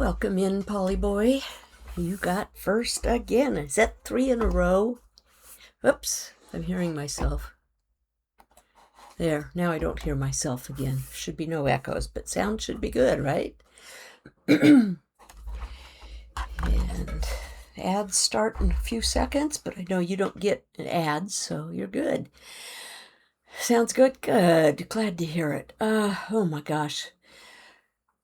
Welcome in, Polly Boy. You got first again. Is that 3 in a row? Oops, I'm hearing myself. There, now I don't hear myself again. Should be no echoes, but sound should be good, right? And ads start in a few seconds, but I know you don't get ads, so you're good. Sounds good? Good. Glad to hear it. Oh my gosh.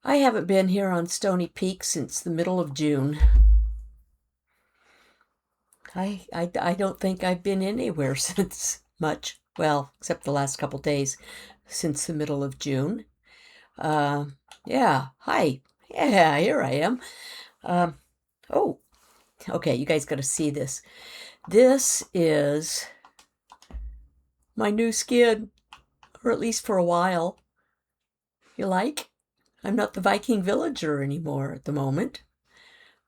I haven't been here on Stony Peak since the middle of June. I don't think I've been anywhere since much. Well, except the last couple days since the middle of June. Yeah, hi. Yeah, here I am. Oh, okay, you guys got to see this. This is my new skin, or at least for a while. You like? I'm not the Viking villager anymore at the moment.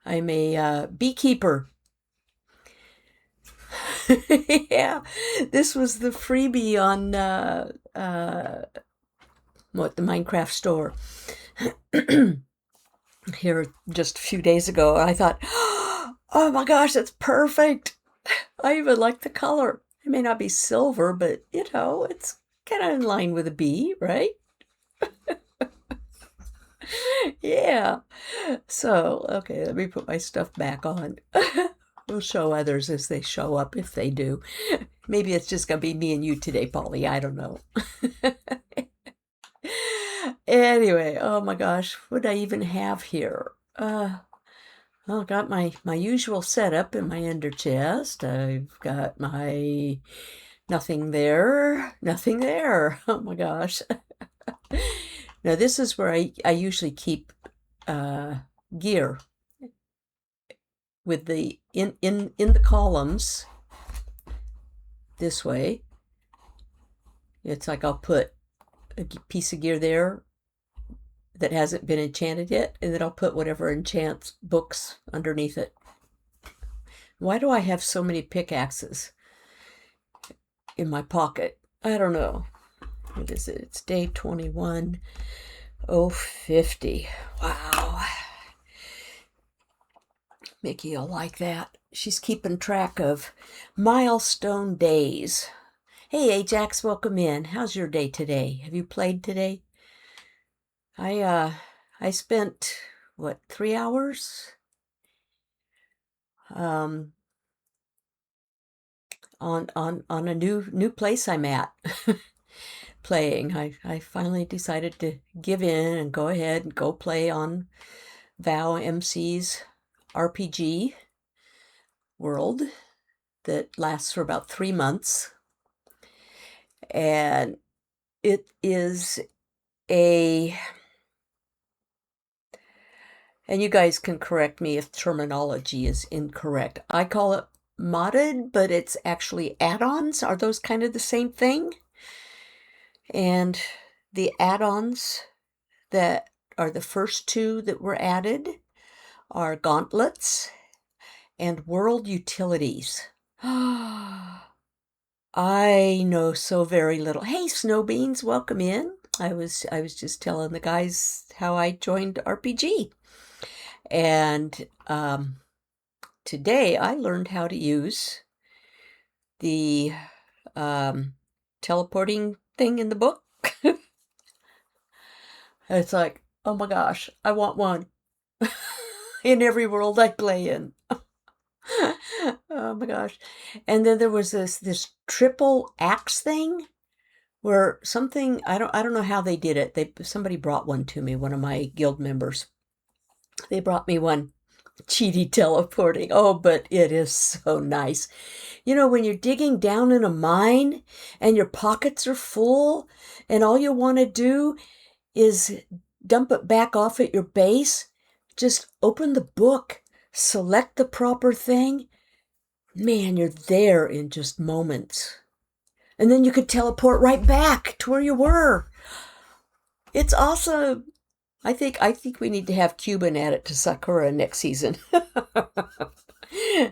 I'm a beekeeper. Yeah, this was the freebie on the Minecraft store here just a few days ago. I thought, oh my gosh, that's perfect. I even like the color. It may not be silver, but it's kind of in line with a bee, right? Yeah. So, okay, let me put my stuff back on. We'll show others as they show up, if they do. Maybe it's just going to be me and you today, Polly. I don't know. Anyway, oh my gosh, what do I even have here? Well, I've got my usual setup in my ender chest. I've got my nothing there. Oh my gosh. Now this is where I usually keep gear with the in the columns this way. It's like I'll put a piece of gear there that hasn't been enchanted yet, and then I'll put whatever enchants books underneath it. Why do I have so many pickaxes in my pocket? I don't know. What is it? It's day 21. Oh, 50. Wow. Mickey will like that. She's keeping track of milestone days. Hey, Ajax, welcome in. How's your day today? Have you played today? I spent, 3 hours? On a new place I'm at playing. I finally decided to give in and go ahead and go play on Vow MC's RPG world that lasts for about 3 months. And it is and you guys can correct me if terminology is incorrect. I call it modded, but it's actually add-ons. Are those kind of the same thing? And the add-ons that are the first two that were added are gauntlets and world utilities. I know so very little. Hey, Snowbeans, welcome in. I was just telling the guys how I joined RPG. And today I learned how to use the teleporting thing in the book. It's like, oh my gosh, I want one in every world I play in. Oh my gosh. And then there was this triple axe thing where something, I don't know how they did it. Somebody brought one to me, one of my guild members. They brought me one. Cheaty teleporting. Oh, but it is so nice. When you're digging down in a mine and your pockets are full and all you want to do is dump it back off at your base, just open the book, select the proper thing. Man, you're there in just moments. And then you could teleport right back to where you were. It's awesome. I think we need to have Cuban add it to Sakura next season.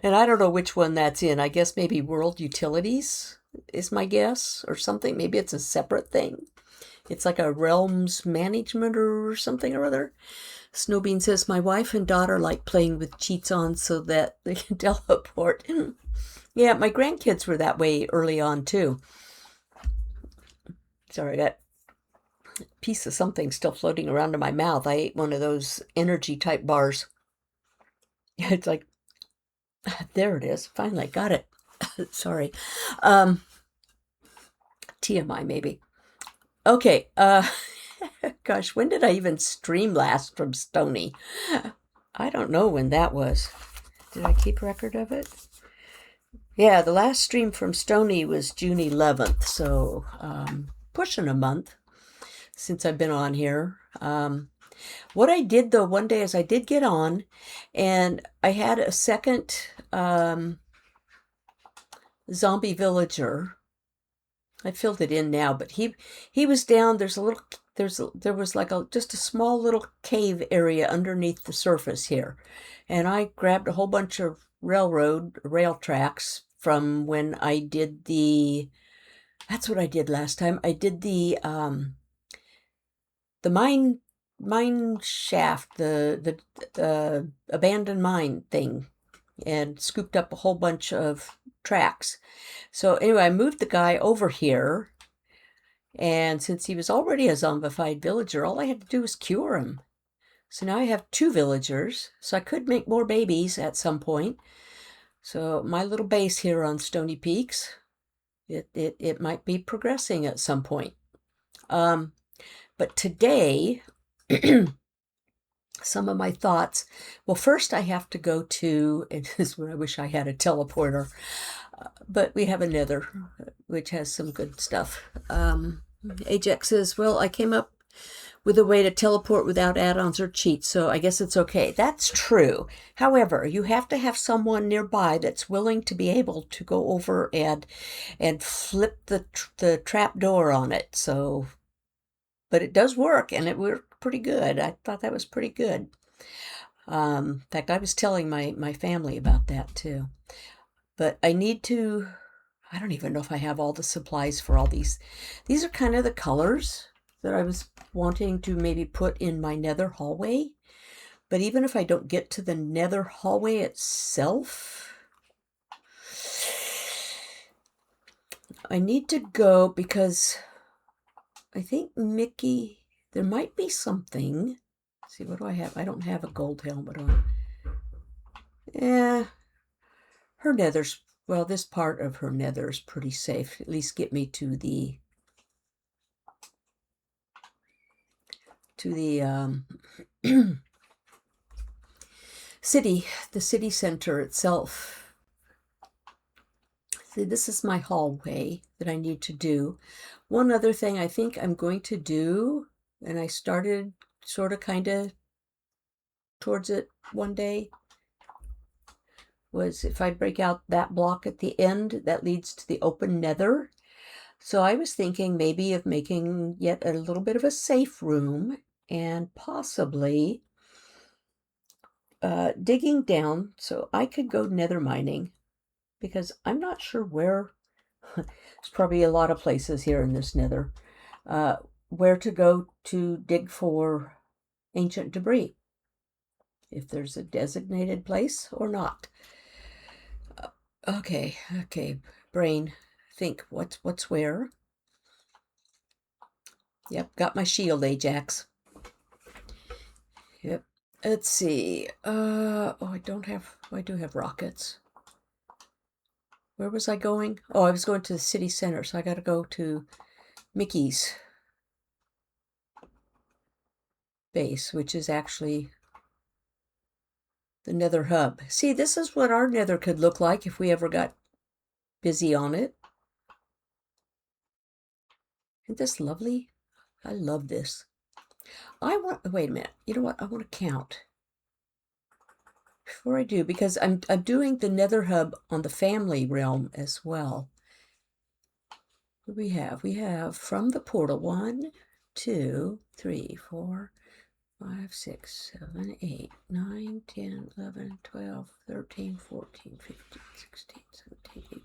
And I don't know which one that's in. I guess maybe World Utilities is my guess, or something. Maybe it's a separate thing. It's like a realms management or something or other. Snowbean says, my wife and daughter like playing with cheats on so that they can teleport. Yeah, my grandkids were that way early on too. Sorry, that piece of something still floating around in my mouth. I ate one of those energy type bars. It's like, there it is. Finally got it. Sorry. TMI maybe. Okay. Gosh, when did I even stream last from Stony? I don't know when that was. Did I keep record of it? Yeah, the last stream from Stony was June 11th, so pushing a month since I've been on here. What I did, though, one day is I did get on, and I had a second zombie villager. I filled it in now, but he was down. There was like just a small little cave area underneath the surface here, and I grabbed a whole bunch of rail tracks from when I did that's what I did last time. I did the mine shaft, the abandoned mine thing, and scooped up a whole bunch of tracks. So anyway, I moved the guy over here, and since he was already a zombified villager, all I had to do was cure him. So now I have 2 villagers, so I could make more babies at some point. So my little base here on Stony Peaks, it might be progressing at some point. But today, some of my thoughts. Well, first I have to go to, and this is where I wish I had a teleporter, but we have a Nether, which has some good stuff. Ajax says, well, I came up with a way to teleport without add-ons or cheats, so I guess it's okay. That's true. However, you have to have someone nearby that's willing to be able to go over and flip the trap door on it. So, but it does work, and it worked pretty good. I thought that was pretty good. In fact, I was telling my family about that too. But I need to, I don't even know if I have all the supplies for all these. These are kind of the colors that I was wanting to maybe put in my Nether hallway. But even if I don't get to the Nether hallway itself, I need to go because I think Mickey, there might be something. Let's see, what do I have? I don't have a gold helmet on. Yeah, her Nether's, well, this part of her Nether is pretty safe. At least get me to the the city center itself. See, this is my hallway that I need to do. One other thing I think I'm going to do, and I started sort of kind of towards it one day, was if I break out that block at the end, that leads to the open Nether. So I was thinking maybe of making yet a little bit of a safe room and possibly digging down so I could go Nether mining, because I'm not sure where. There's probably a lot of places here in this Nether where to go to dig for ancient debris, if there's a designated place or not. Okay, brain, think, what's where? Yep, got my shield, Ajax. Yep. Let's see. Oh, I do have rockets. Where was I going? Oh, I was going to the city center, so I got to go to Mickey's base, which is actually the Nether hub. See, this is what our Nether could look like if we ever got busy on it. Isn't this lovely? I love this. Wait a minute. You know what? I want to count before I do, because I'm doing the Nether hub on the family realm as well. What do we have? We have from the portal 1, 2, 3, 4, 5, 6, 7, 8, 9, 10, 11, 12, 13, 14, 15, 16, 17, 18.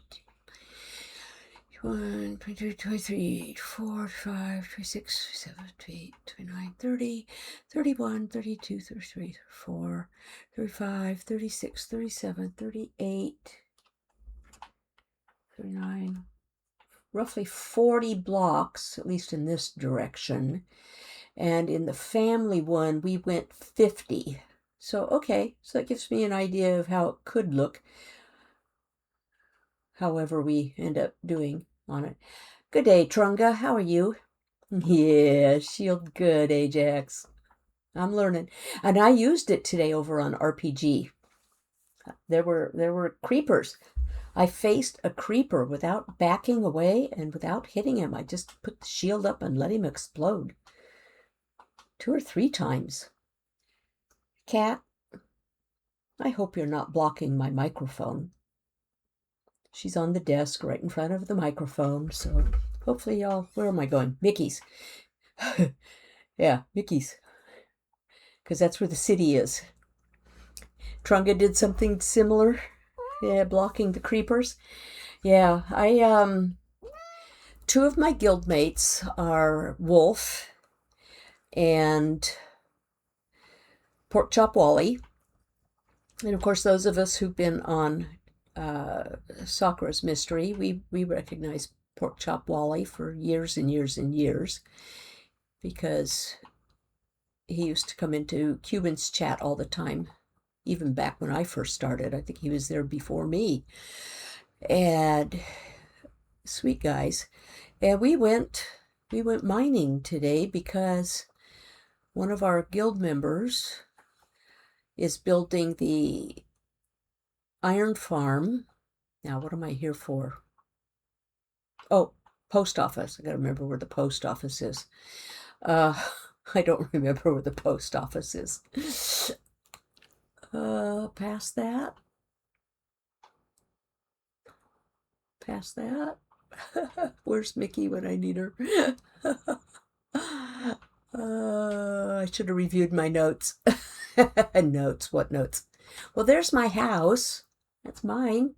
21, 22, 23, 24, 25, 26, 27, 28, 29, 30, 31, 32, 33, 34, 35, 36, 37, 38, 39, roughly 40 blocks, at least in this direction. And in the family one, we went 50. So, okay, so that gives me an idea of how it could look, however we end up doing on it. Good day, Trunga. How are you? Yeah, shield good, Ajax. I'm learning. And I used it today over on RPG. There were creepers. I faced a creeper without backing away and without hitting him. I just put the shield up and let him explode. 2 or 3 times. Cat, I hope you're not blocking my microphone. She's on the desk right in front of the microphone, so hopefully y'all... Where am I going? Mickey's. Yeah, Mickey's. Because that's where the city is. Trunga did something similar. Yeah, blocking the creepers. Yeah, 2 of my guildmates are Wolf and Pork Chop Wally. And of course, those of us who've been on Sakura's Mystery, we recognize Pork Chop Wally for years and years and years, because he used to come into Cuban's chat all the time, even back when I first started. I think he was there before me. And sweet guys. And we went mining today because one of our guild members is building the iron farm. Now, what am I here for? Oh, post office. I gotta remember where the post office is. I don't remember where the post office is. Past that. Past that. Where's Mickey when I need her? I should have reviewed my notes. Notes? What notes? Well, there's my house. That's mine.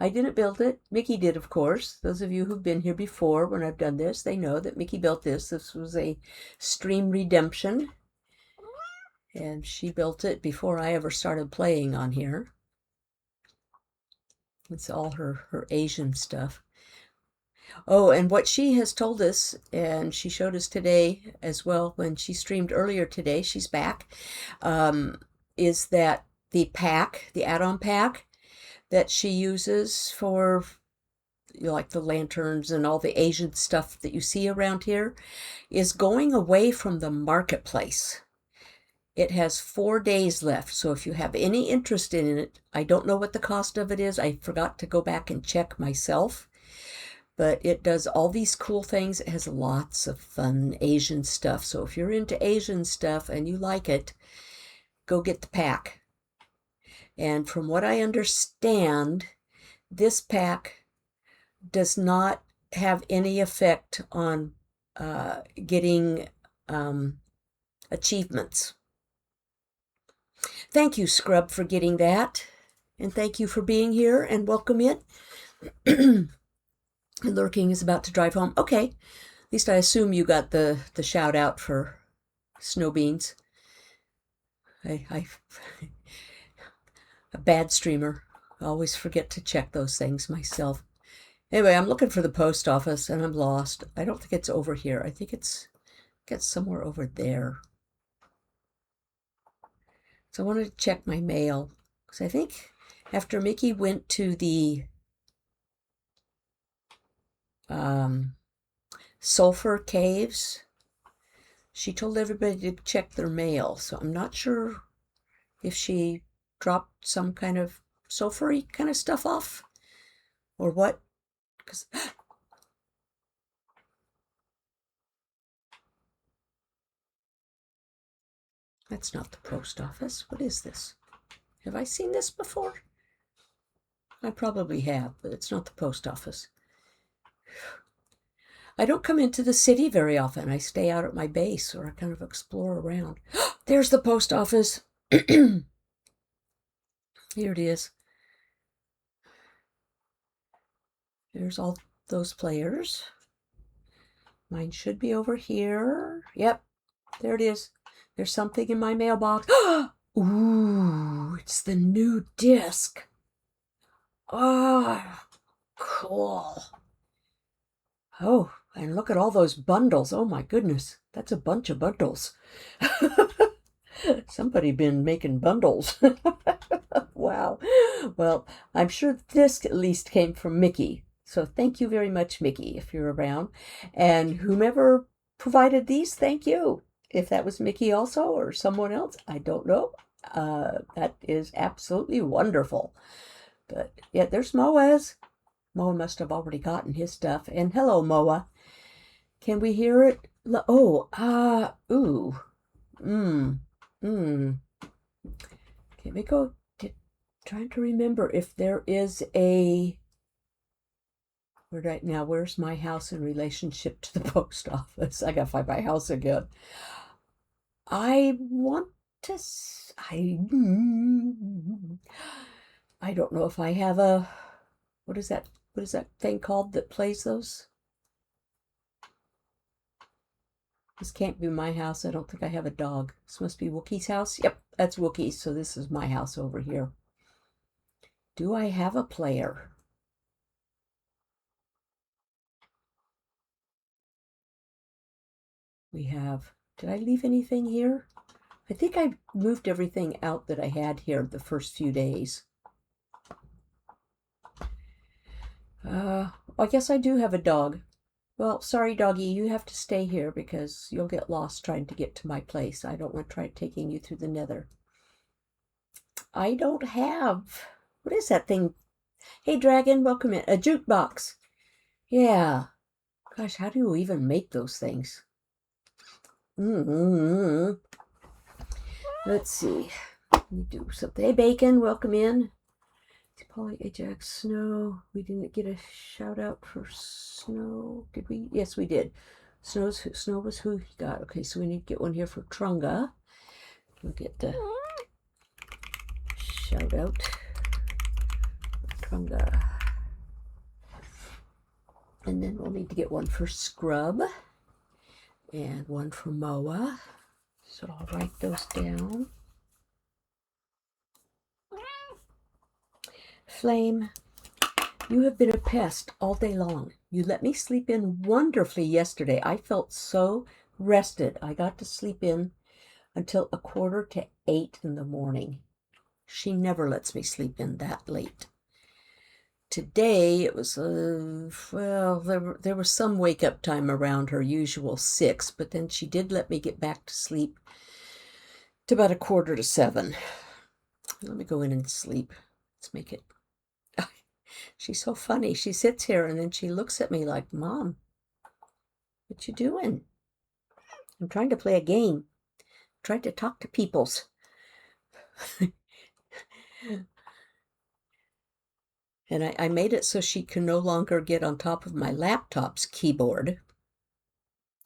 I didn't build it. Mickey did, of course. Those of you who've been here before when I've done this, they know that Mickey built this. This was a stream redemption. And she built it before I ever started playing on here. It's all her Asian stuff. Oh, and what she has told us, and she showed us today as well when she streamed earlier today, she's back, is that the pack, the add-on pack that she uses for, you know, like the lanterns and all the Asian stuff that you see around here, is going away from the marketplace. It has 4 days left, so if you have any interest in it, I don't know what the cost of it is. I forgot to go back and check myself. But it does all these cool things. It has lots of fun Asian stuff. So if you're into Asian stuff and you like it, go get the pack. And from what I understand, this pack does not have any effect on getting achievements. Thank you, Scrub, for getting that. And thank you for being here, and welcome in. Lurking is about to drive home. Okay, at least I assume you got the shout out for snow beans. I a bad streamer. I always forget to check those things myself. Anyway, I'm looking for the post office and I'm lost. I don't think it's over here. I think it's somewhere over there. So I wanted to check my mail, because I think after Mickey went to the sulfur caves, she told everybody to check their mail. So I'm not sure if she dropped some kind of sulfury kind of stuff off or what. Because that's not the post office. What is this? Have I seen this before? I probably have, but it's not the post office. I don't come into the city very often. I stay out at my base, or I kind of explore around. There's the post office. Here it is. There's all those players. Mine should be over here. Yep, there it is. There's something in my mailbox. Ooh, it's the new disc. Oh, cool. Oh, and look at all those bundles. Oh my goodness, that's a bunch of bundles. Somebody been making bundles. Wow. Well, I'm sure this at least came from Mickey. So thank you very much, Mickey, if you're around. And whomever provided these, thank you. If that was Mickey also or someone else, I don't know. That is absolutely wonderful. But yeah, there's Moa's. Moa must have already gotten his stuff. And hello, Moa. Can we hear it? Oh, ooh. Okay, we go. Trying to remember if there is a. Right now, where's my house in relationship to the post office? I gotta find my house again. I want to. I don't know if I have a. What is that? What is that thing called that plays those? This can't be my house. I don't think I have a dog. This must be Wookie's house. Yep, that's Wookie's. So this is my house over here. Do I have a player? We have. Did I leave anything here? I think I moved everything out that I had here the first few days. I guess I do have a dog. Well, sorry, doggy, you have to stay here because you'll get lost trying to get to my place. I don't want to try taking you through the Nether. I don't have... What is that thing? Hey, dragon, welcome in. A jukebox. Yeah. Gosh, how do you even make those things? Let's see. Let me do something. Hey, Bacon, welcome in. Polly, Ajax, Snow. We didn't get a shout out for Snow, did we? Yes, we did. Snow was who he got. Okay, so we need to get one here for Trunga. We'll get the shout out for Trunga. And then we'll need to get one for Scrub and one for Moa. So I'll write those down. Flame, you have been a pest all day long. You let me sleep in wonderfully yesterday. I felt so rested. I got to sleep in until 7:45 in the morning. She never lets me sleep in that late. Today it was, well, there was some wake-up time around her usual 6, but then she did let me get back to sleep to about 6:45. Let me go in and sleep. Let's make it. She's so funny. She sits here and then she looks at me like, Mom, what you doing? I'm trying to play a game. I'm trying to talk to peoples. And I made it so she can no longer get on top of my laptop's keyboard.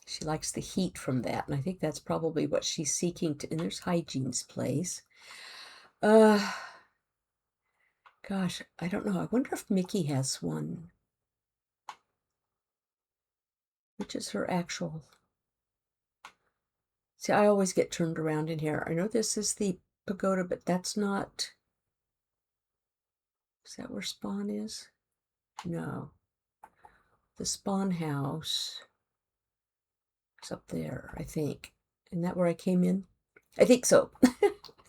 She likes the heat from that, and I think that's probably what she's seeking to. And there's Hygiene's place. Gosh, I don't know. I wonder if Mickey has one. Which is her actual... See, I always get turned around in here. I know this is the pagoda, but that's not... Is that where Spawn is? No. The Spawn house is up there, I think. Isn't that where I came in? I think so.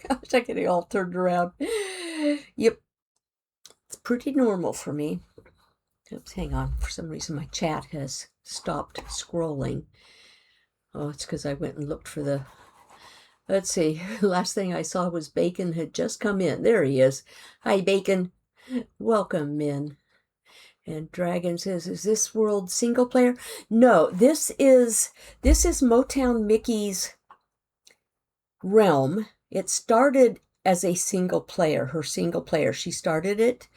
Gosh, I get it all turned around. Yep. It's pretty normal for me. Oops, hang on. For some reason, my chat has stopped scrolling. Oh, it's because I went and looked for the... Let's see. Last thing I saw was Bacon had just come in. There he is. Hi, Bacon. Welcome in. And Dragon says, is this world single player? No, this is Motown Mickey's realm. It started as a single player, her single player. She started it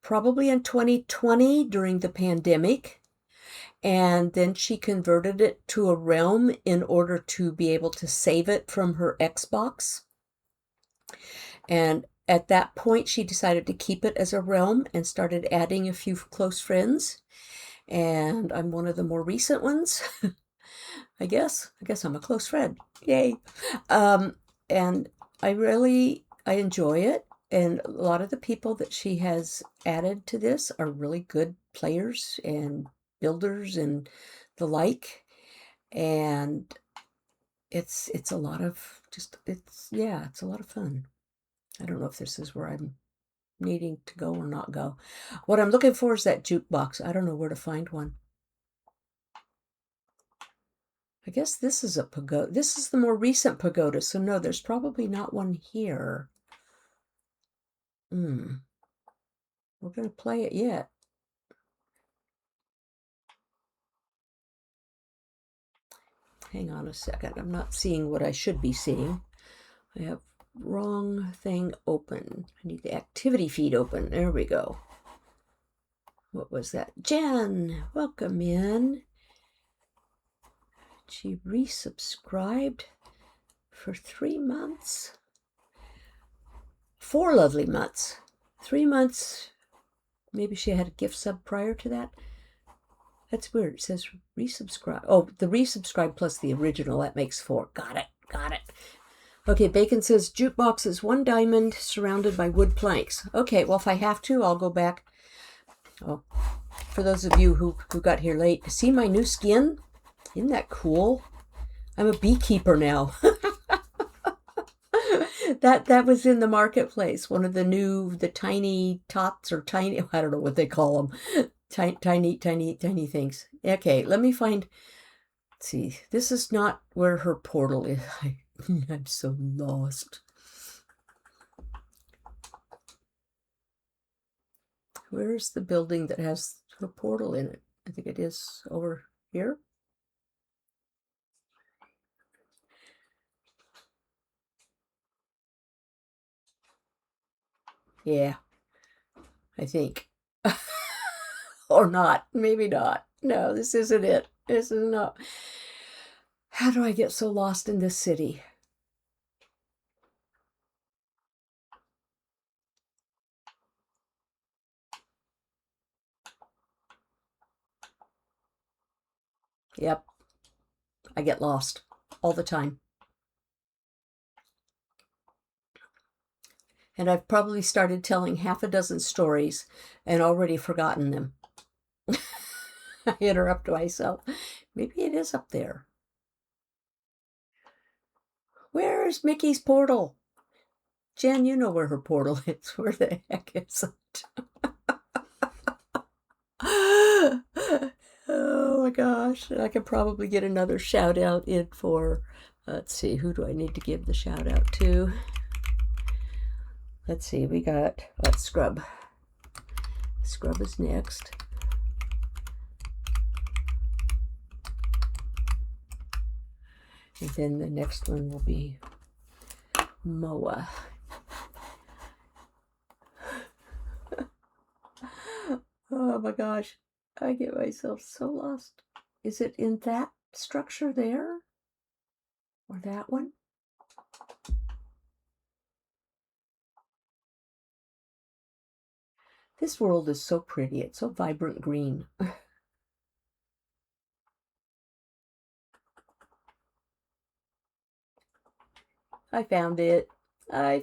probably in 2020 during the pandemic. And then she converted it to a realm in order to be able to save it from her Xbox. And at that point, she decided to keep it as a realm and started adding a few close friends. And I'm one of the more recent ones, I guess. I guess I'm a close friend. Yay. And I enjoy it. And a lot of the people that she has added to this are really good players and builders and the like. And it's a lot of it's a lot of fun. I don't know if this is where I'm needing to go or not go. What I'm looking for is that jukebox. I don't know where to find one. I guess this is a pagoda. This is the more recent pagoda, so no, there's probably not one here. We're going to play it yet. Hang on a second. I'm not seeing what I should be seeing. I have wrong thing open. I need the activity feed open. There we go. What was that? Jen, welcome in. She resubscribed for 3 months. 4 lovely months. 3 months. Maybe she had a gift sub prior to that. That's weird. It says resubscribe. Oh, the resubscribe plus the original. That makes 4. Got it. Okay, Bacon says jukebox is 1 diamond surrounded by wood planks. Okay, well, if I have to, I'll go back. Oh, for those of you who got here late, see my new skin? Isn't that cool? I'm a beekeeper now. That was in the marketplace. One of the tiny tots or tiny, I don't know what they call them. Tiny things. Okay, let me find. Let's see. This is not where her portal is. I'm so lost. Where's the building that has her portal in it? I think it is over here. Yeah, I think. Or not. Maybe not. No, this isn't it. This is not. How do I get so lost in this city? Yep. I get lost all the time. And I've probably started telling half a dozen stories and already forgotten them. I interrupt myself. Maybe it is up there. Where's Mickey's portal? Jen, you know where her portal is. Where the heck is it? Oh my gosh. I could probably get another shout out in for, let's see, who do I need to give the shout out to? Let's see, we got Scrub. Scrub is next. And then the next one will be Moa. Oh my gosh, I get myself so lost. Is it in that structure there? Or that one? This world is so pretty. It's so vibrant green. I found it. Oh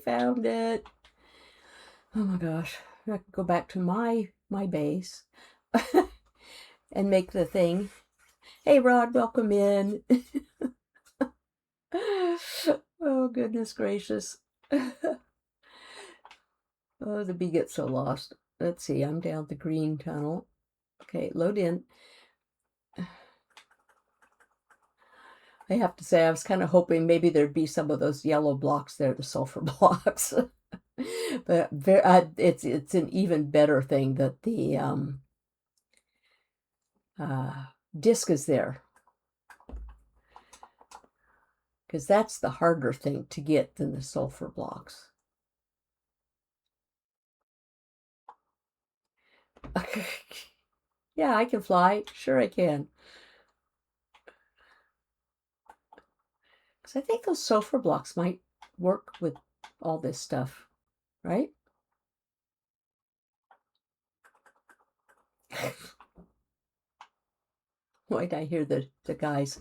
my gosh. I could go back to my base and make the thing. Hey Rod, welcome in. Oh goodness gracious. Oh, the bee gets so lost. Let's see, I'm down the green tunnel. Okay, load in. I have to say, I was kind of hoping maybe there'd be some of those yellow blocks there, the sulfur blocks. But it's an even better thing that the disc is there. Because that's the harder thing to get than the sulfur blocks. Yeah, I can fly. Sure I can. Because I think those sulfur blocks might work with all this stuff. right? Wait, I hear the guys.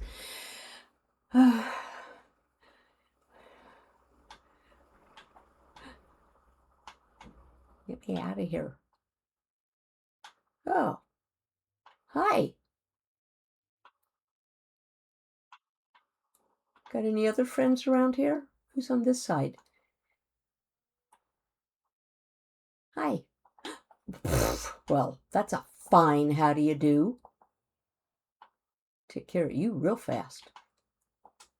Get me out of here. Oh, hi. Got any other friends around here? Who's on this side? Hi. Well, that's a fine how do you do. Take care of you real fast.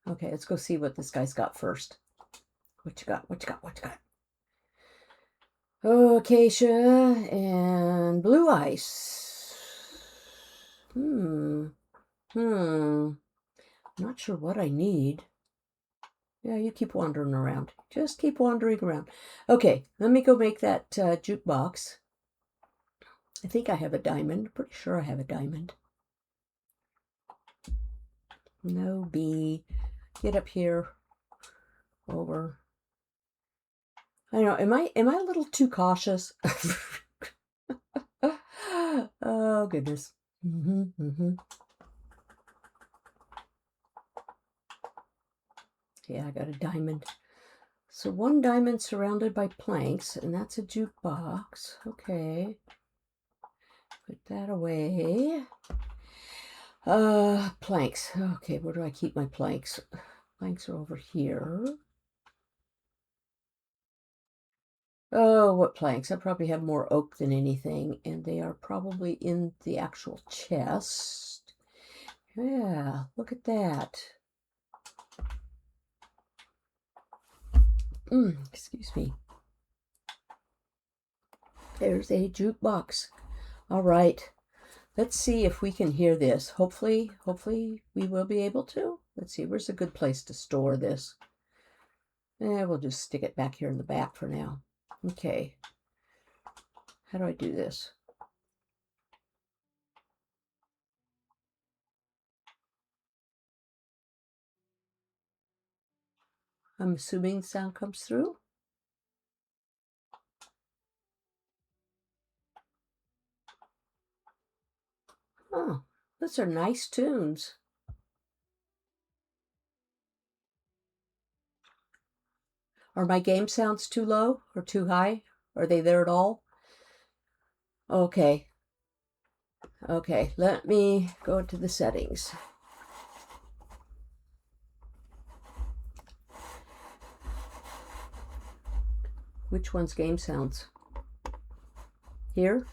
Okay, let's go see what this guy's got first. What you got? What you got? What you got? Oh, acacia and blue ice. Not sure what I need. Yeah, you keep wandering around. Just keep wandering around. Okay, let me go make that jukebox. I think I have a diamond. Pretty sure I have a diamond. No bee. Get up here. Over. I know. Am I a little too cautious? Oh goodness. Yeah, I got a diamond. So one diamond surrounded by planks, and that's a jukebox. Okay. Put that away. Planks. Okay, where do I keep my planks? Planks are over here. Oh, what planks? I probably have more oak than anything, and they are probably in the actual chest. Yeah, look at that. Excuse me. There's a jukebox. All right. Let's see if we can hear this. Hopefully we will be able to. Let's see, where's a good place to store this? We'll just stick it back here in the back for now. Okay. How do I do this? I'm assuming sound comes through. Oh, those are nice tunes. Are my game sounds too low or too high? Are they there at all? Okay. Okay, let me go into the settings. Which one's game sounds? Here?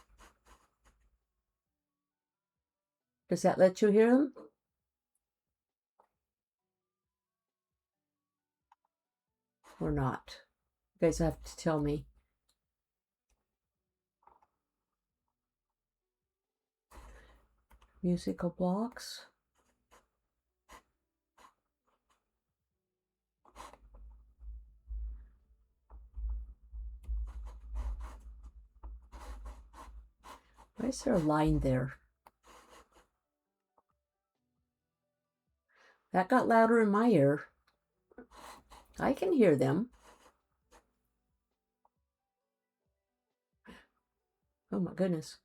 Does that let you hear them? Or not? You guys have to tell me. Musical blocks. Why is there a line there? That got louder in my ear. I can hear them. Oh my goodness.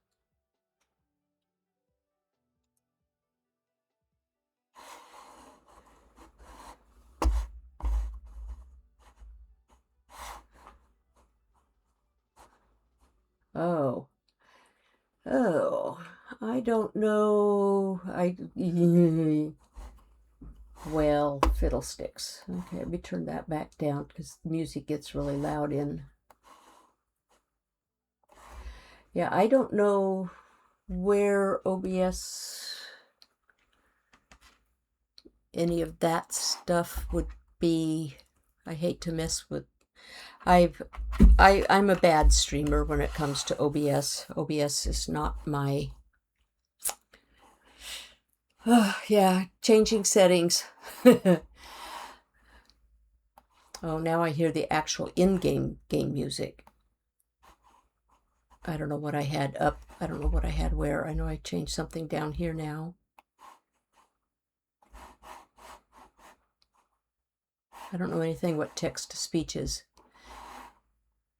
Oh. Oh. I don't know. Well, fiddlesticks. Okay, let me turn that back down because the music gets really loud in. Yeah, I don't know where OBS, any of that stuff would be. I hate to mess with. I'm a bad streamer when it comes to OBS. OBS is not my. Yeah, changing settings. Oh, now I hear the actual in-game game music. I don't know what I had up. I don't know what I had where. I know I changed something down here now. I don't know anything what text to speech is.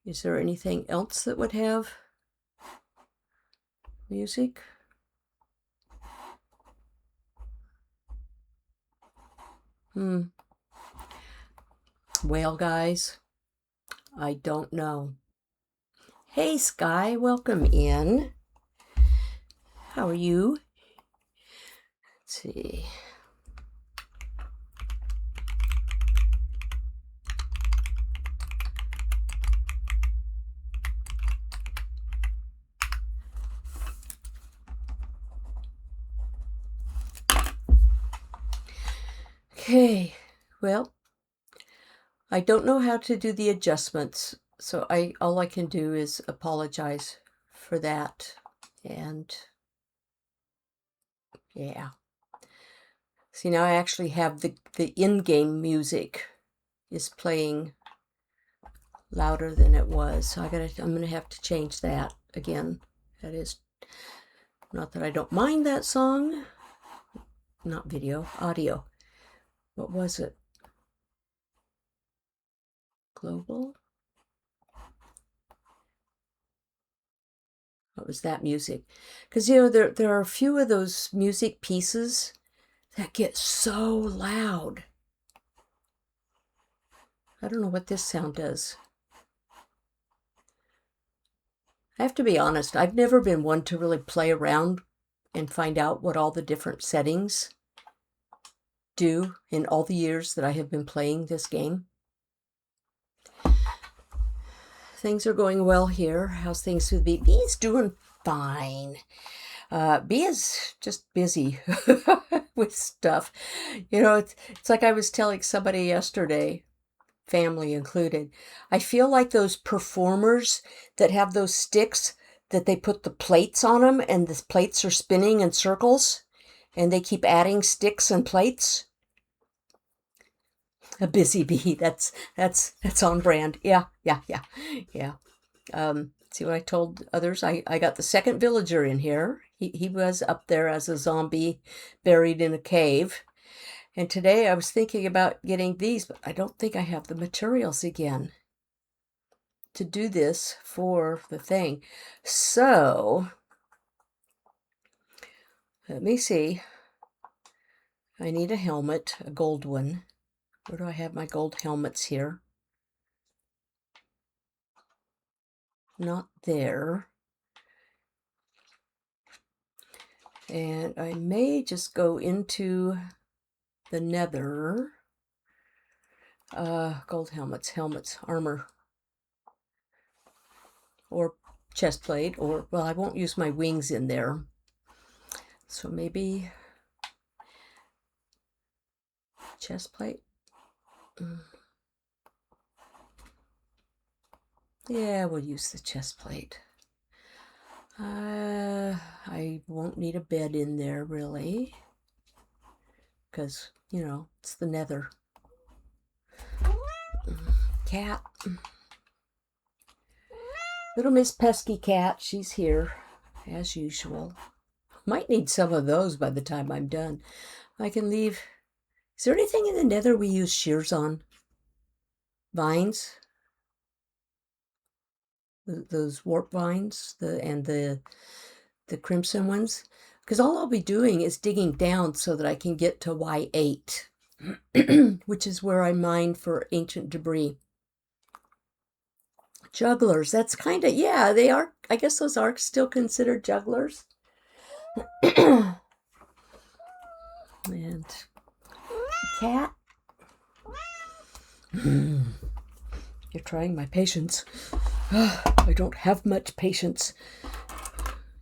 Is there anything else that would have music? Well, guys, I don't know. Hey, Sky, welcome in. How are you? Let's see. Okay, well, I don't know how to do the adjustments, so all I can do is apologize for that. And yeah. See, now I actually have the in-game music is playing louder than it was. So I'm gonna have to change that again. That is not that I don't mind that song. Not video, audio. What was it? Global? What was that music? Because, you know, there are a few of those music pieces that get so loud. I don't know what this sound does. I have to be honest, I've never been one to really play around and find out what all the different settings do in all the years that I have been playing this game. Things are going well here. How's things with Bee? Bee's doing fine. Bee is just busy with stuff. You know, it's like I was telling somebody yesterday, family included. I feel like those performers that have those sticks that they put the plates on them and the plates are spinning in circles and they keep adding sticks and plates. A busy bee. That's on brand. Yeah. See what I told others? I got the second villager in here. He was up there as a zombie buried in a cave. And today I was thinking about getting these, but I don't think I have the materials again to do this for the thing. So, let me see. I need a helmet, a gold one. Where do I have my gold helmets here? Not there. And I may just go into the Nether. Gold helmets, armor. Or chest plate, or, well, I won't use my wings in there. So maybe chest plate. Yeah, we'll use the chest plate. I won't need a bed in there, really. Because, you know, it's the Nether. Cat. Little Miss Pesky Cat, she's here, as usual. Might need some of those by the time I'm done. I can leave. Is there anything in the Nether we use shears on? Vines? Those warp vines, the crimson ones? Because all I'll be doing is digging down so that I can get to Y8, which is where I mine for ancient debris. Jugglers, that's kind of, yeah, they are, I guess those are still considered jugglers. And cat. You're trying my patience. I don't have much patience.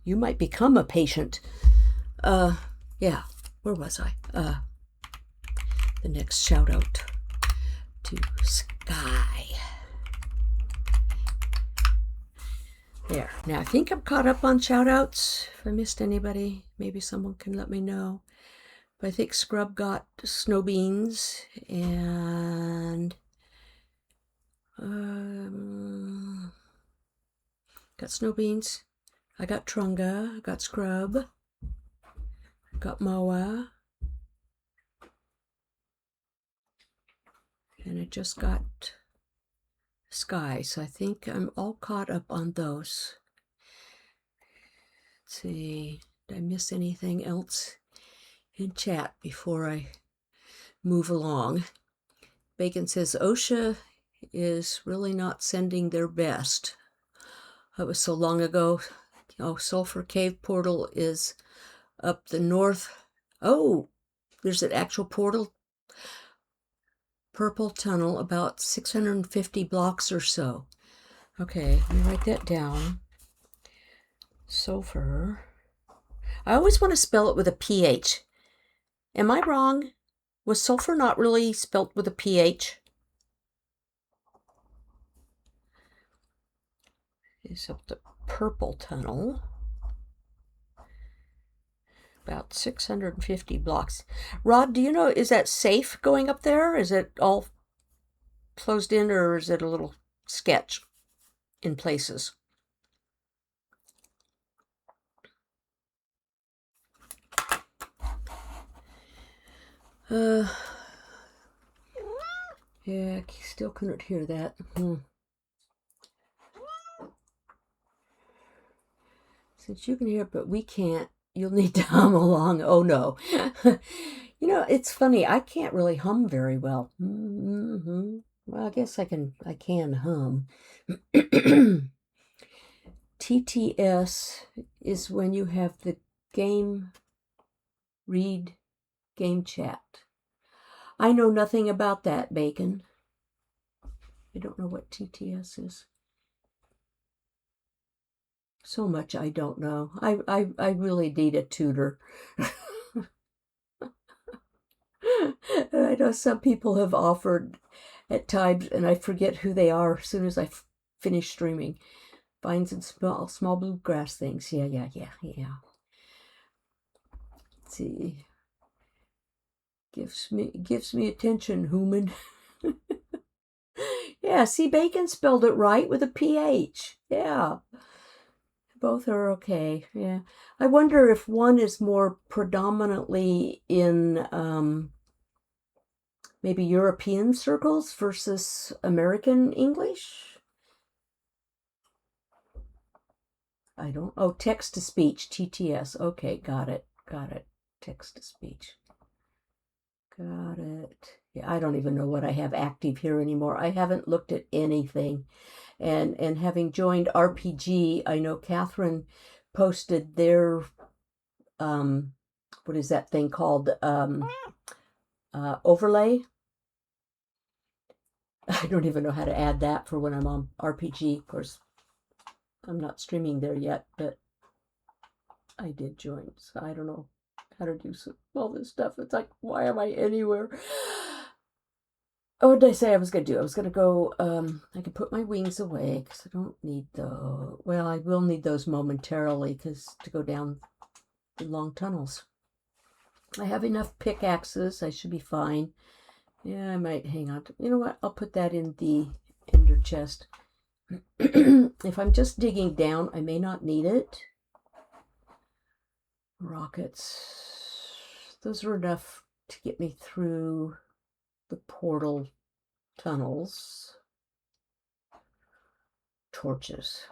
You might become a patient. Yeah, where was I? The next shout out to Sky. There. Now, I think I'm caught up on shout outs. If I missed anybody, maybe someone can let me know. But I think Scrub got snow beans and got snow beans. I got Trunga, I got Scrub, I got Moa, and I just got skies. I think I'm all caught up on those. Let's see, did I miss anything else in chat before I move along? Bacon says OSHA is really not sending their best. That was so long ago. Oh, Sulfur Cave portal is up the north. Oh, there's an actual portal. Purple tunnel, about 650 blocks or so. Okay, let me write that down. Sulfur. I always want to spell it with a PH. Am I wrong? Was sulfur not really spelt with a PH? It's up the purple tunnel. About 650 blocks. Rod, do you know, is that safe going up there? Is it all closed in, or is it a little sketch in places? Yeah, I still couldn't hear that. Since you can hear it, but we can't, you'll need to hum along. Oh no. You know, it's funny. I can't really hum very well. Well, I guess I can hum. TTS is when you have the game read game chat. I know nothing about that, Bacon. I don't know what TTS is. So much I don't know. I really need a tutor. I know some people have offered at times, and I forget who they are as soon as I finish streaming. Vines and small bluegrass things. Yeah. Let's see. Gives me attention, human. Yeah, see, Bacon spelled it right with a PH. Yeah. Both are okay. Yeah. I wonder if one is more predominantly in maybe European circles versus American English. I don't. Oh, text to speech, TTS. Okay, got it. Text to speech. Got it. Yeah, I don't even know what I have active here anymore. I haven't looked at anything. And having joined RPG, I know Catherine posted their what is that thing called? Overlay. I don't even know how to add that for when I'm on RPG. Of course, I'm not streaming there yet, but I did join, so I don't know how to do all this stuff. It's like, why am I anywhere? Oh, what did I say I was going to do? I was going to go, I can put my wings away because I don't need those. Well, I will need those momentarily because to go down the long tunnels. I have enough pickaxes. I should be fine. Yeah, I might hang on to, you know what? I'll put that in the ender chest. If I'm just digging down, I may not need it. Rockets. Those are enough to get me through the portal tunnels. Torches.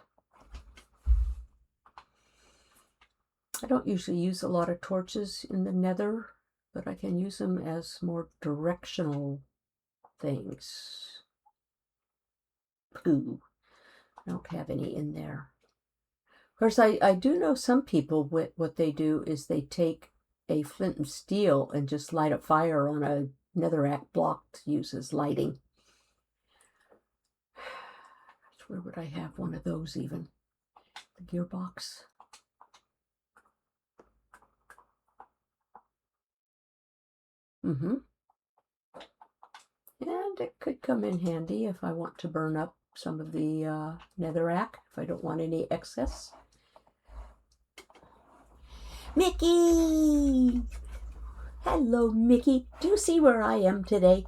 I don't usually use a lot of torches in the Nether, but I can use them as more directional things. Pooh. I don't have any in there. Of course, I do know some people, what they do is they take a flint and steel and just light a fire on a netherrack block to use as lighting. Where would I have one of those even? The gearbox. And it could come in handy if I want to burn up some of the netherrack, if I don't want any excess. Mickey! Hello, Mickey. Do you see where I am today?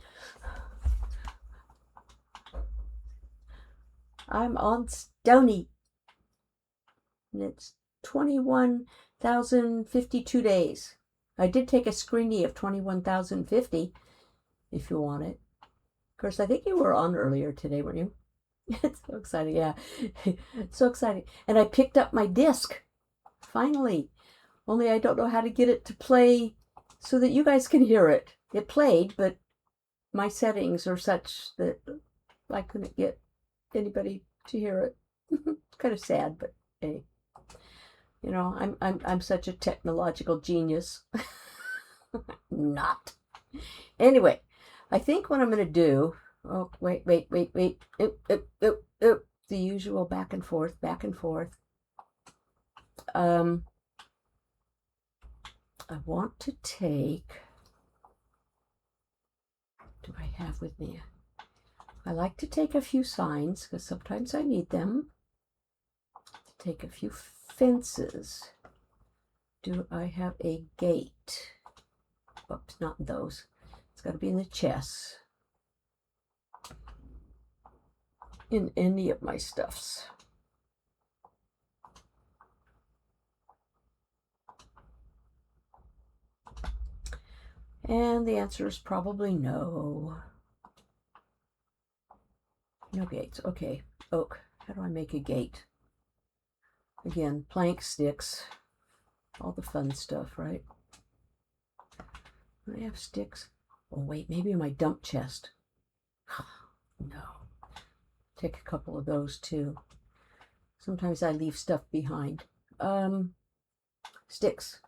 I'm on Stony. And it's 21,052 days. I did take a screenie of 21,050, if you want it. Of course, I think you were on earlier today, weren't you? It's so exciting, yeah. So exciting. And I picked up my disc, finally. Only I don't know how to get it to play so that you guys can hear it. It played, but my settings are such that I couldn't get anybody to hear it. Kind of sad, but hey, you know, I'm such a technological genius. Not. Anyway, I think what I'm going to do. Oh, wait. The usual back and forth, back and forth. I want to take. What do I have with me? I like to take a few signs because sometimes I need them. Take a few fences. Do I have a gate? Oops, not those. It's got to be in the chests. In any of my stuffs. And the answer is probably no. No gates. Okay. Oak. How do I make a gate? Again, plank, sticks, all the fun stuff, right? Do I have sticks? Oh, wait, maybe in my dump chest. No. Take a couple of those, too. Sometimes I leave stuff behind. Sticks.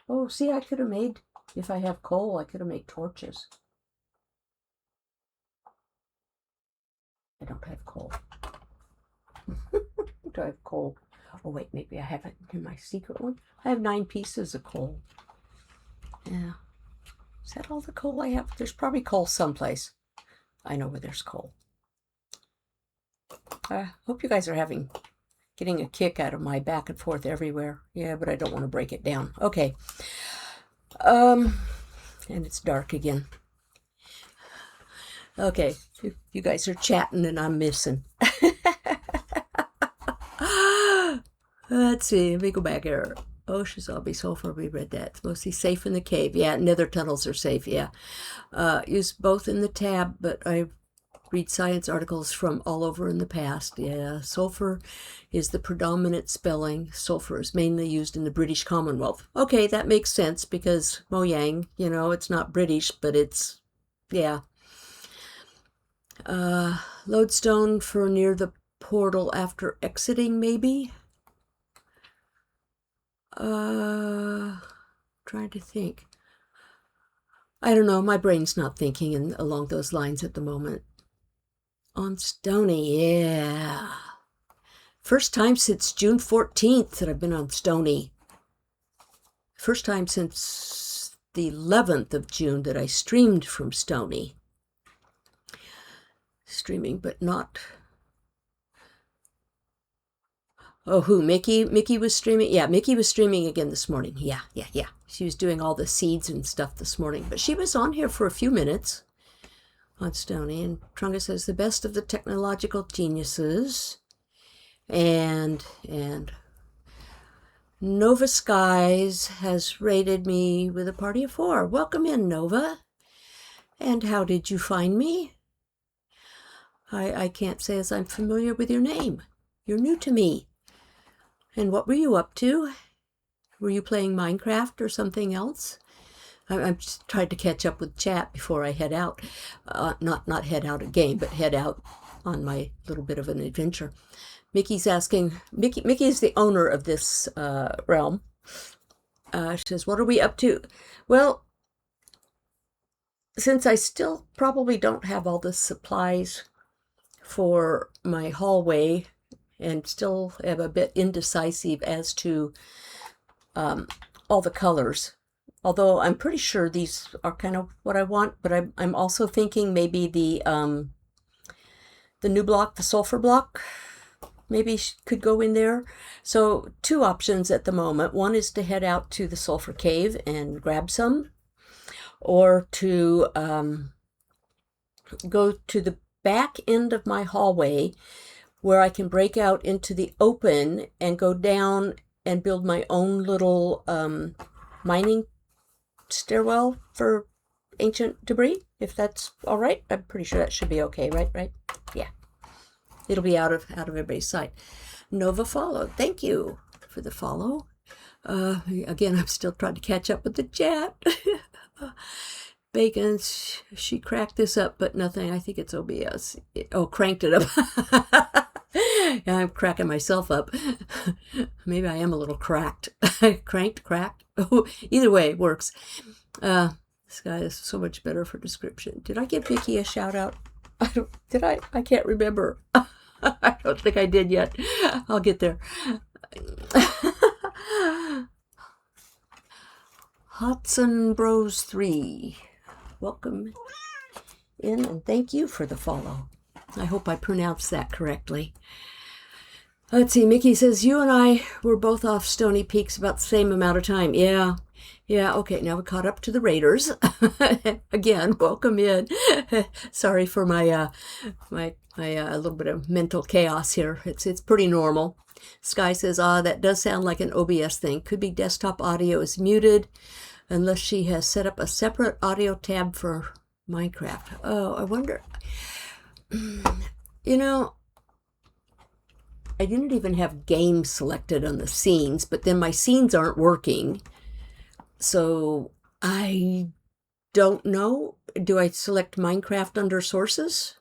Oh, see, I could have made, if I have coal, I could have made torches. I don't have coal. Do I have coal? Oh, wait, maybe I have it in my secret one. I have 9 pieces of coal. Yeah. Is that all the coal I have? There's probably coal someplace. I know where there's coal. I hope you guys are getting a kick out of my back and forth everywhere. Yeah, but I don't want to break it down. Okay. And it's dark again. Okay. You guys are chatting and I'm missing. Let's see. Let me go back here. Ocean zombie sulfur. We read that. It's mostly safe in the cave. Yeah, nether tunnels are safe. Yeah. Use both in the tab, but I read science articles from all over in the past. Yeah, sulfur is the predominant spelling. Sulfur is mainly used in the British Commonwealth. Okay, that makes sense because Mojang, you know, it's not British, but it's, yeah. Lodestone for near the portal after exiting, maybe? Trying to think. I don't know, my brain's not thinking along those lines at the moment. On Stony, yeah. First time since June 14th that I've been on Stony. First time since the 11th of June that I streamed from Stony. Streaming, but not... Oh, who? Mickey? Mickey was streaming? Yeah, Mickey was streaming again this morning. Yeah. She was doing all the seeds and stuff this morning. But she was on here for a few minutes on Stony. And Trunga says, the best of the technological geniuses. And Nova Skies has rated me with a party of 4. Welcome in, Nova. And how did you find me? I can't say as I'm familiar with your name. You're new to me. And what were you up to? Were you playing Minecraft or something else? I'm just trying to catch up with chat before I head out. Not head out a game, but head out on my little bit of an adventure. Mickey's asking, Mickey is the owner of this realm. She says, what are we up to? Well, since I still probably don't have all the supplies for my hallway and still am a bit indecisive as to all the colors, although I'm pretty sure these are kind of what I want, but I'm also thinking maybe the new block, the sulfur block, maybe could go in there. So 2 options at the moment. One is to head out to the sulfur cave and grab some, or to go to the back end of my hallway where I can break out into the open and go down and build my own little mining stairwell for ancient debris, if that's all right. I'm pretty sure that should be okay, right? Yeah. It'll be out of everybody's sight. Nova followed. Thank you for the follow. Again, I'm still trying to catch up with the chat. Bacon, she cracked this up, but nothing. I think it's OBS. Cranked it up. Yeah, I'm cracking myself up. Maybe I am a little cracked. Cranked, cracked. Either way, it works. This guy is so much better for description. Did I give Vicky a shout out? Did I? I can't remember. I don't think I did yet. I'll get there. Hudson Bros 3. Welcome in and thank you for the follow. I hope I pronounced that correctly. Let's see, Mickey says, you and I were both off Stony Peaks about the same amount of time. Yeah, okay, now we caught up to the Raiders. Again, welcome in. Sorry for my my little bit of mental chaos here. It's pretty normal. Sky says, that does sound like an OBS thing. Could be desktop audio is muted unless she has set up a separate audio tab for Minecraft. Oh, I wonder. You know, I didn't even have game selected on the scenes, but then my scenes aren't working. So I don't know. Do I select Minecraft under sources?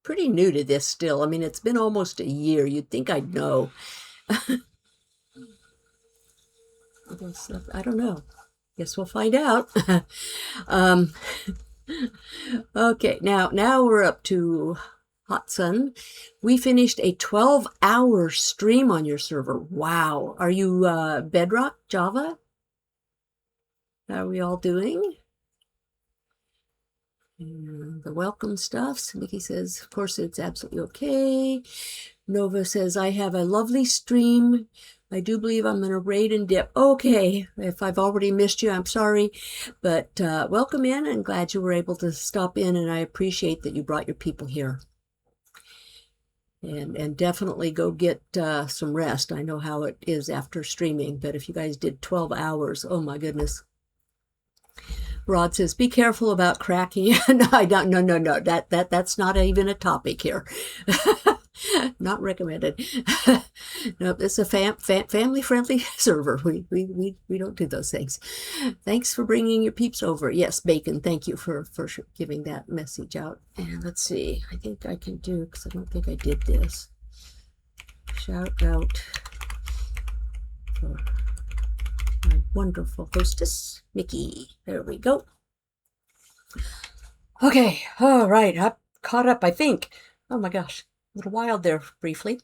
Pretty new to this still. I mean, it's been almost a year. You'd think I'd know. I don't know. Guess we'll find out. Okay, now we're up to Hot Sun. We finished a 12-hour stream on your server. Wow. Are you Bedrock, Java? How are we all doing? And the welcome stuffs. Mickey says, of course, it's absolutely okay. Nova says, I have a lovely stream. I do believe I'm going to raid and dip. Okay, if I've already missed you, I'm sorry. But welcome in and glad you were able to stop in. And I appreciate that you brought your people here. And definitely go get some rest. I know how it is after streaming. But if you guys did 12 hours, oh my goodness. Rod says, be careful about cracking. No, I don't. No. That's not even a topic here. Not recommended. Nope, it's a family-friendly server. We don't do those things. Thanks for bringing your peeps over. Yes, Bacon, thank you for giving that message out. And let's see. I think I can do, because I don't think I did this. Shout out for my wonderful hostess, Mickey. There we go. Okay, all right, I'm caught up, I think. Oh my gosh, a little wild there briefly.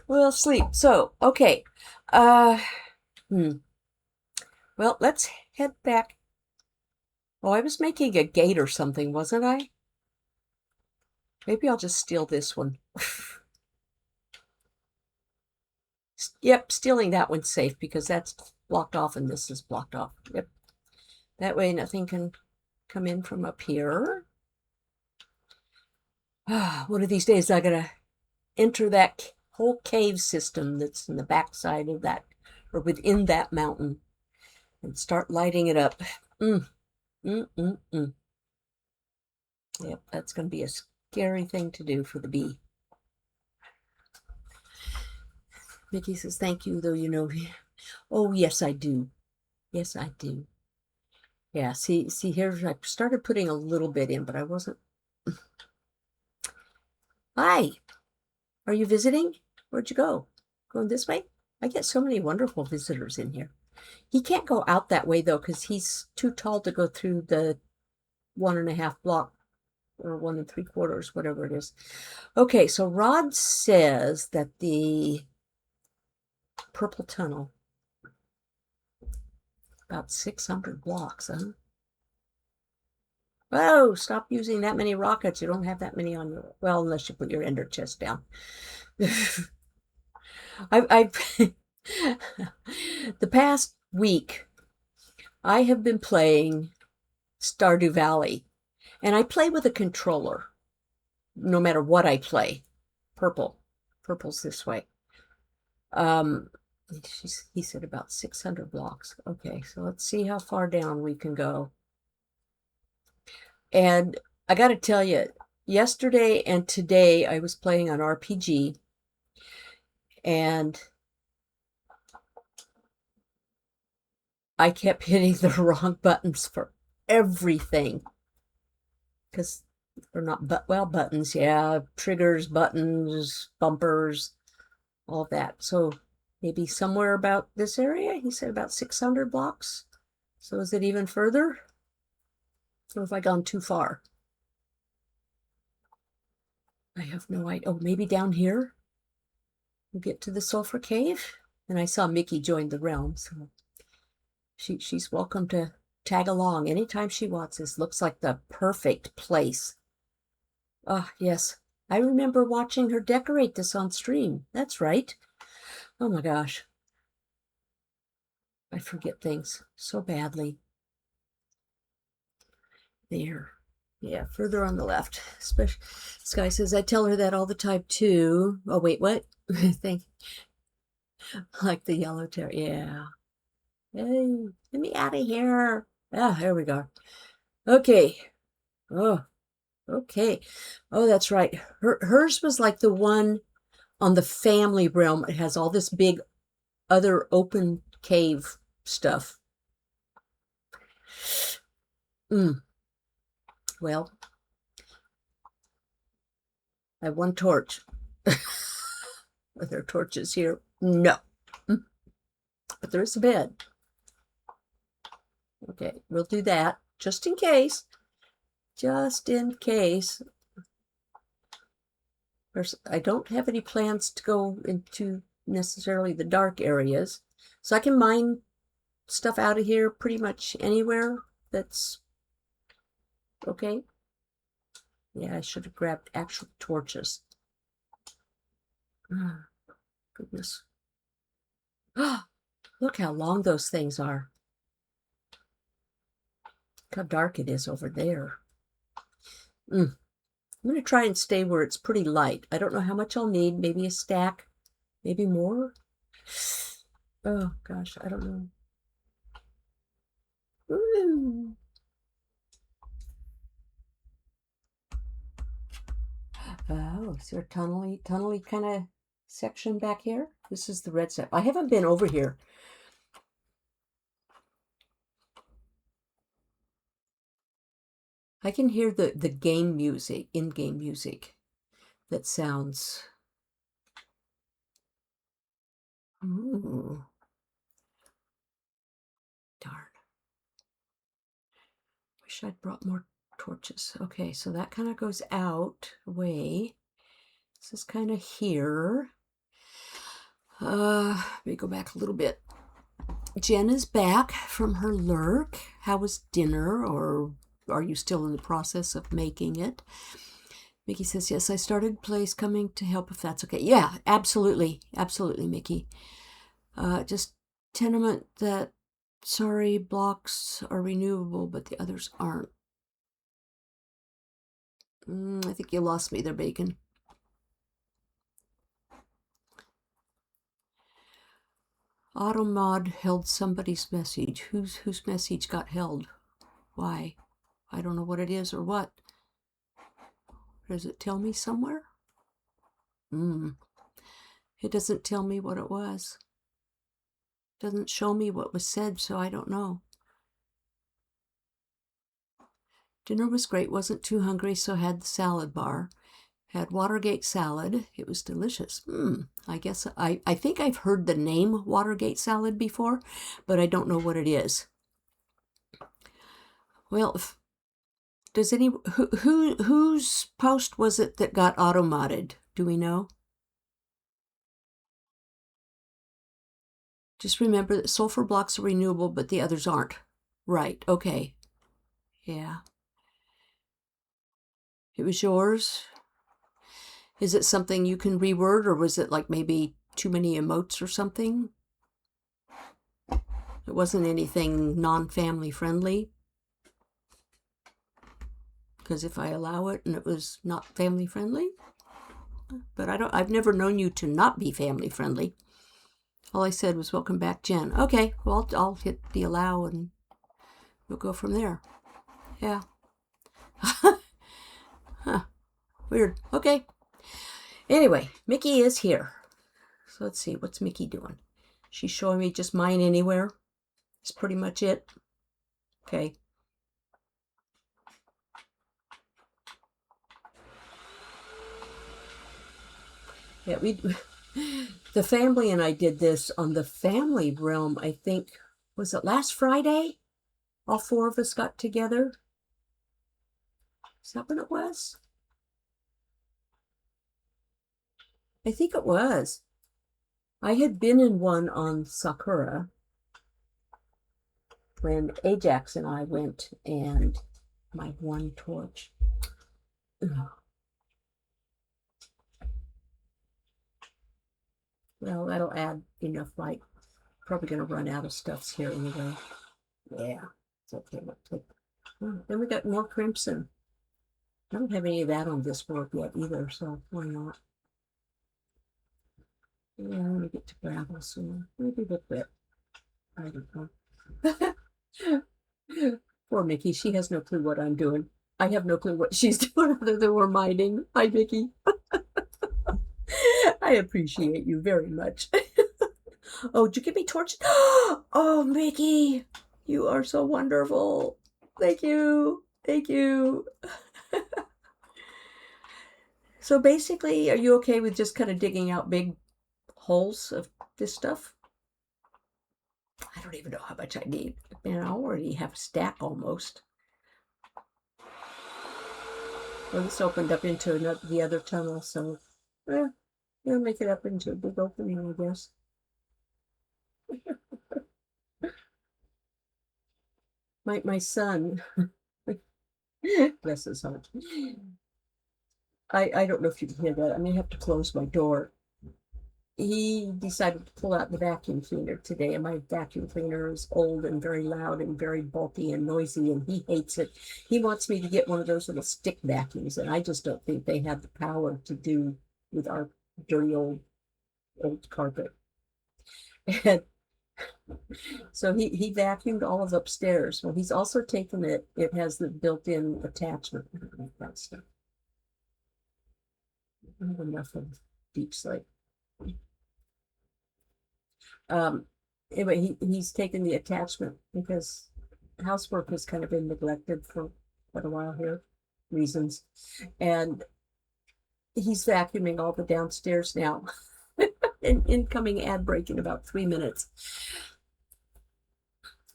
We'll sleep. So, okay. Well, let's head back. Oh, I was making a gate or something, wasn't I? Maybe I'll just steal this one. Yep, stealing that one's safe because that's blocked off and this is blocked off. Yep. That way nothing can come in from up here. One of these days I gotta enter that whole cave system that's in the backside of that, or within that mountain, and start lighting it up. Yep, that's gonna be a scary thing to do for the bee. Mickey says, thank you, though you know. Oh, yes, I do. Yes, I do. Yeah, see here, I started putting a little bit in, but I wasn't. Hi, are you visiting? Where'd you go? Going this way? I get so many wonderful visitors in here. He can't go out that way, though, because he's too tall to go through the 1.5 block, or 1 3/4, whatever it is. Okay, so Rod says that the purple tunnel, about 600 blocks, huh? Oh, stop using that many rockets. You don't have that many on your, well, unless you put your ender chest down. I the past week, I have been playing Stardew Valley, and I play with a controller, no matter what I play. Purple's this way. He said about 600 blocks. Okay, so let's see how far down we can go. And I gotta tell you, yesterday and today I was playing on RPG, and I kept hitting the wrong buttons for everything. Because they're not, well, buttons, yeah, triggers, buttons, bumpers, all that. So maybe somewhere about this area, he said about 600 blocks. So is it even further? Or have I gone too far? I have no idea. Oh, maybe down here? We'll get to the sulfur cave? And I saw Mickey join the realm, so she's welcome to tag along anytime she wants. This looks like the perfect place. Ah, yes. I remember watching her decorate this on stream. That's right. Oh my gosh. I forget things so badly. There. Yeah, further on the left. Especially, this guy says, I tell her that all the time too. Oh, wait, what? Thank like the yellow tear. Yeah. Hey, get me out of here. Ah, here we go. Okay. Oh, okay. Oh, that's right. Hers was like the one on the family realm. It has all this big other open cave stuff. Well, I have one torch. Are there torches here? No. But there is a bed. Okay, we'll do that just in case. Just in case. I don't have any plans to go into necessarily the dark areas. So I can mine stuff out of here pretty much anywhere that's okay. Yeah, I should have grabbed actual torches. Oh, goodness. Look how long those things are. Look how dark it is over there. I'm going to try and stay where it's pretty light. I don't know how much I'll need. Maybe a stack. Maybe more. Oh, gosh, I don't know. Ooh. Oh, is there a tunnely kind of section back here? This is the red step. I haven't been over here. I can hear the game music, in-game music that sounds... Ooh. Darn. Wish I'd brought more torches. Okay, so that kind of goes out away. This is kind of here. Let me go back a little bit. Jen is back from her lurk. How was dinner, or are you still in the process of making it? Mickey says, yes, I started place coming to help if that's okay. Yeah, absolutely. Absolutely, Mickey. Just tenement that, sorry, blocks are renewable, but the others aren't. I think you lost me there, Bacon. Automod held somebody's message. Whose message got held? Why? I don't know what it is or what. Does it tell me somewhere? It doesn't tell me what it was. It doesn't show me what was said, so I don't know. Dinner was great. Wasn't too hungry, so had the salad bar. Had Watergate salad. It was delicious. I guess I think I've heard the name Watergate salad before, but I don't know what it is. Well, does whose post was it that got auto-modded? Do we know? Just remember that sulfur blocks are renewable, but the others aren't. Right, okay. Yeah. It was yours? Is it something you can reword, or was it like maybe too many emotes or something? It wasn't anything non-family friendly? Because if I allow it and it was not family friendly? But I've never known you to not be family friendly. All I said was, welcome back, Jen. Okay, well, I'll hit the allow and we'll go from there. Yeah. Huh. Weird. Okay. Anyway, Mickey is here. So let's see. What's Mickey doing? She's showing me just mine anywhere. That's pretty much it. Okay. Yeah, the family and I did this on the family realm, I think, was it last Friday? All four of us got together. Is that when it was? I think it was. I had been in one on Sakura when Ajax and I went, and my one torch. Ugh. Well, that'll add enough light. Probably going to run out of stuffs here anyway. Yeah, it's okay. Oh, then we got more crimson. I don't have any of that on this board yet either, so why not? Yeah, I'm gonna get to gravel soon. Maybe a bit. I don't know. Poor Mickey, she has no clue what I'm doing. I have no clue what she's doing other than we're mining. Hi, Mickey. I appreciate you very much. Oh, did you give me torches? Oh, Mickey, you are so wonderful. Thank you. Thank you. So basically, are you okay with just kind of digging out big holes of this stuff? I don't even know how much I need. Man, I already have a stack almost. Well, this opened up into the other tunnel, so we'll make it up into a big opening, I guess. My son, bless his heart. I don't know if you can hear that. I'm gonna have to close my door. He decided to pull out the vacuum cleaner today, and my vacuum cleaner is old and very loud and very bulky and noisy, and he hates it. He wants me to get one of those little stick vacuums, and I just don't think they have the power to do with our dirty old carpet. And so he vacuumed all of upstairs. Well, he's also taken it. It has the built-in attachment. That stuff. I have enough of deep slate. Anyway, he's taken the attachment because housework has kind of been neglected for quite a while here, reasons. And he's vacuuming all the downstairs now. Incoming ad break in about 3 minutes.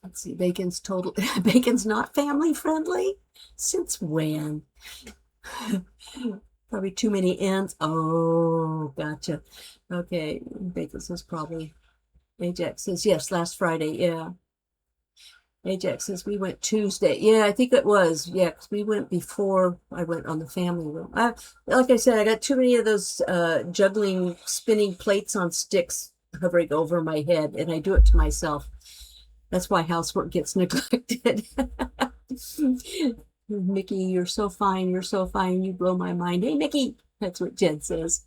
Let's see, bacon's not family friendly? Since when? Probably too many ends. Oh, gotcha. Okay, bacon says probably. Ajax says, yes, last Friday, yeah. Ajax says, we went Tuesday. Yeah, I think it was. Yeah, because we went before I went on the family room. Like I said, I got too many of those juggling, spinning plates on sticks hovering over my head, and I do it to myself. That's why housework gets neglected. Mickey, you're so fine. You're so fine. You blow my mind. Hey, Mickey. That's what Jed says.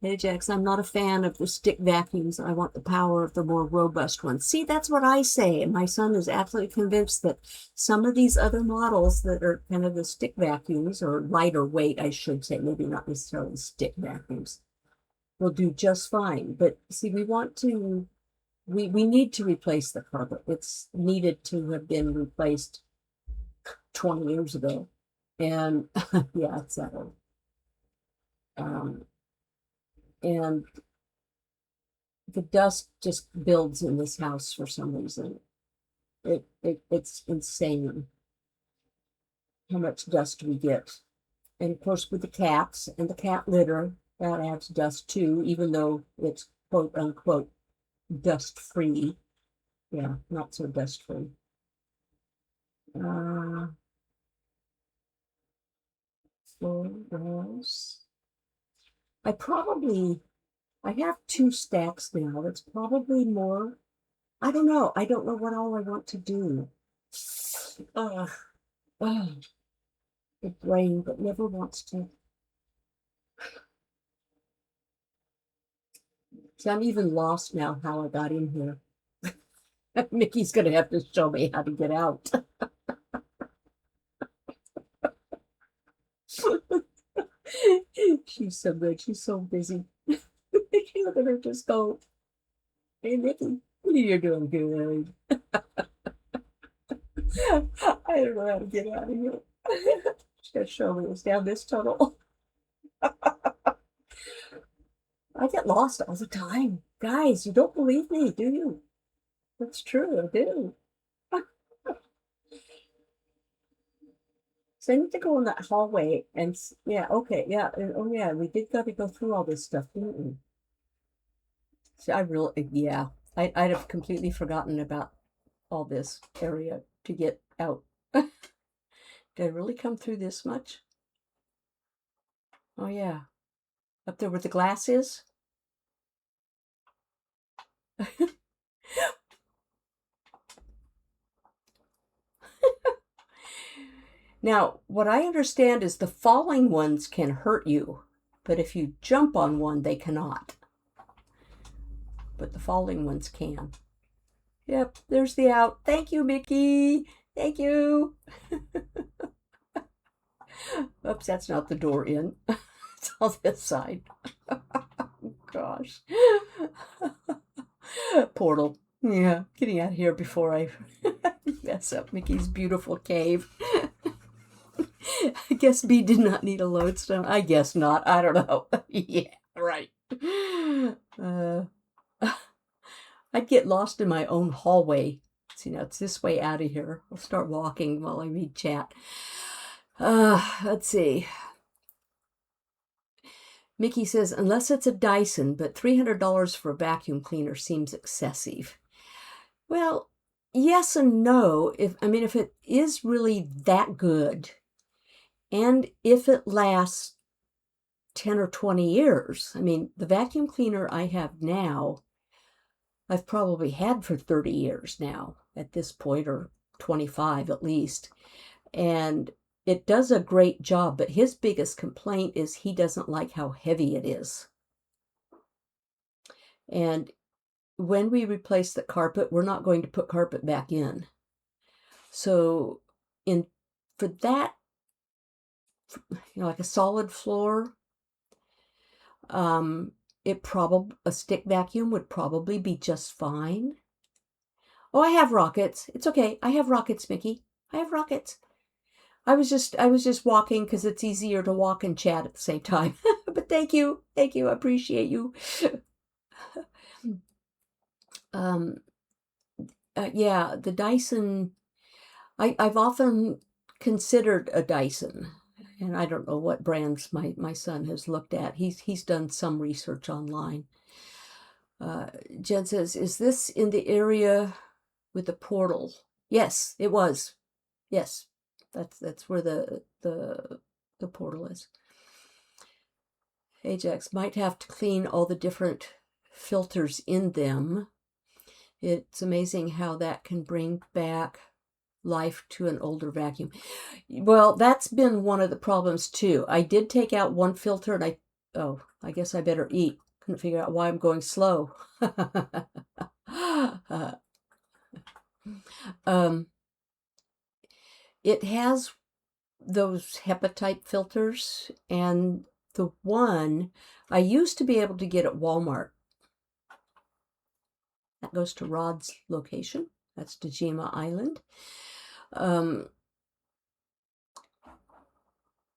Ajax, I'm not a fan of the stick vacuums. I want the power of the more robust ones. See, that's what I say. And my son is absolutely convinced that some of these other models that are kind of the stick vacuums, or lighter weight, I should say, maybe not necessarily stick vacuums, will do just fine. But see, we need to replace the carpet. It's needed to have been replaced 20 years ago. And yeah, it's that old. And the dust just builds in this house for some reason. It's insane how much dust we get. And of course, with the cats and the cat litter, that adds dust too, even though it's quote unquote dust free. Yeah, not so dust free. Floor walls. I have 2 stacks now. It's probably more. I don't know. I don't know what all I want to do. Uh, the brain that never wants to. So I'm even lost now how I got in here. Mickey's going to have to show me how to get out. She's so good. She's so busy. Look at her just go, hey, Mickey, you're doing good. I don't know how to get out of here. She's going to show me it's down this tunnel. I get lost all the time. Guys, you don't believe me, do you? That's true, I do. So I need to go in that hallway and, yeah, okay, yeah. Oh, yeah, we did got to go through all this stuff, didn't we? So I really, yeah, I'd have completely forgotten about all this area to get out. Did I really come through this much? Oh, yeah. Up there where the glass is? Now, what I understand is the falling ones can hurt you, but if you jump on one, they cannot. But the falling ones can. Yep, there's the out. Thank you, Mickey. Thank you. Oops, that's not the door in. It's on this side. Gosh. Portal. Yeah, getting out of here before I mess up Mickey's beautiful cave. I guess B did not need a lodestone. I guess not. I don't know. Yeah, right. I'd get lost in my own hallway. See, now it's this way out of here. I'll start walking while I read chat. Let's see. Mickey says, unless it's a Dyson, but $300 for a vacuum cleaner seems excessive. Well, yes and no. If it is really that good, and if it lasts 10 or 20 years, the vacuum cleaner I have now, I've probably had for 30 years now at this point, or 25 at least. And it does a great job, but his biggest complaint is he doesn't like how heavy it is. And when we replace the carpet, we're not going to put carpet back in. So for that, like a solid floor, a stick vacuum would probably be just fine. Oh, I have rockets. It's okay. I have rockets, Mickey. I have rockets. I was just walking because it's easier to walk and chat at the same time. But thank you. I appreciate you. Yeah, the Dyson, I've often considered a Dyson, and I don't know what brands my son has looked at. He's done some research online. Jen says, is this in the area with the portal? Yes, it was. Yes, that's where the portal is. Ajax might have to clean all the different filters in them. It's amazing how that can bring back life to an older vacuum. Well, that's been one of the problems too. I did take out one filter and I guess I better eat. Couldn't figure out why I'm going slow. It has those HEPA-type filters, and the one I used to be able to get at Walmart. That goes to Rod's location. That's Dejima Island. And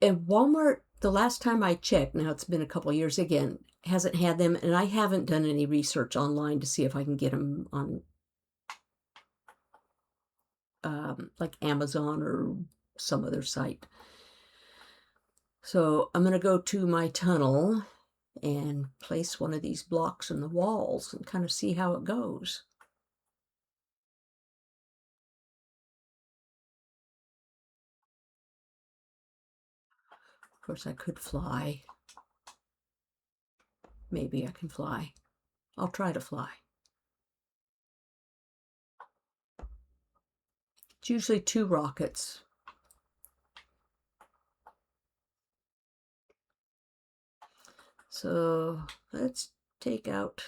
Walmart, the last time I checked, now it's been a couple years again, hasn't had them, and I haven't done any research online to see if I can get them on like Amazon or some other site. So I'm going to go to my tunnel and place one of these blocks in the walls and kind of see how it goes. Of course, I could fly. Maybe I can fly. I'll try to fly. It's usually 2 rockets. So let's take out,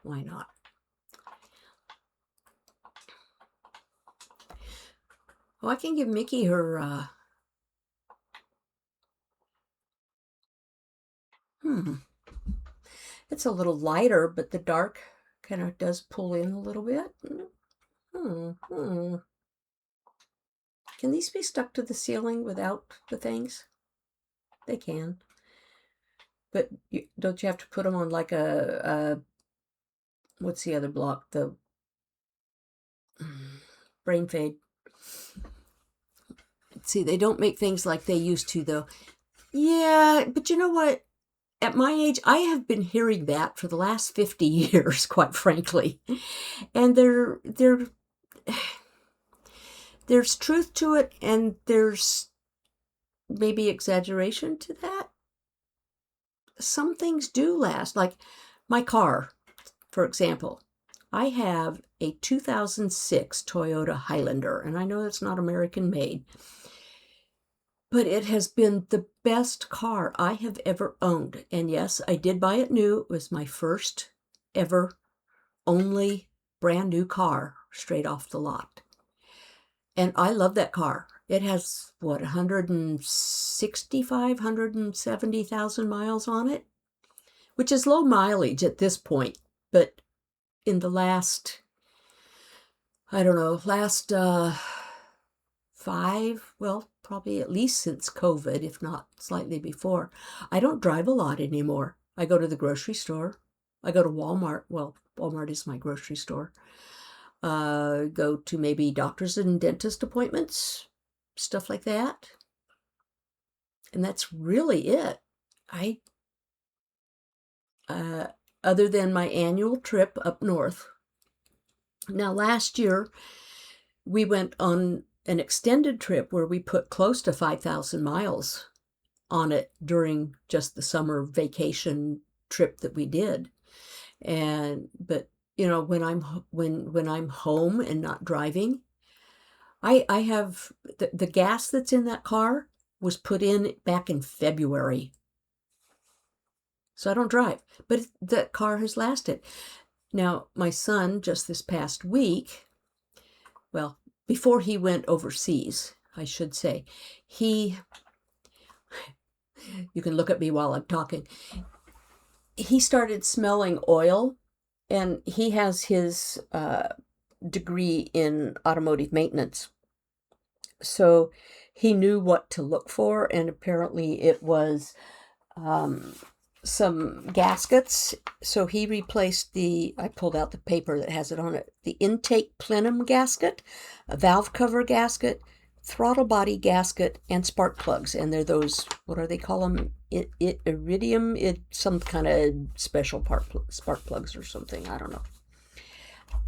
why not? Oh, I can give Mickey her It's a little lighter, but the dark kind of does pull in a little bit. Can these be stuck to the ceiling without the things? They can. But don't you have to put them on like a what's the other block? The brain fade. See, they don't make things like they used to, though. Yeah, but you know what? At my age, I have been hearing that for the last 50 years, quite frankly. And there's truth to it, and there's maybe exaggeration to that. Some things do last, like my car, for example. I have a 2006 Toyota Highlander, and I know it's not American made, but it has been the best car I have ever owned. And yes, I did buy it new. It was my first ever, only brand new car straight off the lot. And I love that car. It has, what, 165, 170,000 miles on it, which is low mileage at this point. But in the last, I don't know, last 5, well, probably at least since COVID, if not slightly before, I don't drive a lot anymore. I go to the grocery store. I go to Walmart. Well, Walmart is my grocery store. Go to maybe doctor's and dentist appointments, stuff like that. And that's really it. Other than my annual trip up north. Now, last year, we went on an extended trip where we put close to 5,000 miles on it during just the summer vacation trip that we did. But you know, when I'm home and not driving, I have the gas that's in that car was put in back in February. So I don't drive, but that car has lasted. Now, my son, just this past week, well, before he went overseas, I should say, you can look at me while I'm talking, he started smelling oil, and he has his degree in automotive maintenance. So he knew what to look for, and apparently it was some gaskets. So he replaced I pulled out the paper that has it on it, the intake plenum gasket, a valve cover gasket, throttle body gasket, and spark plugs. And they're those, what do they call them? Iridium, some kind of special spark plugs or something, I don't know.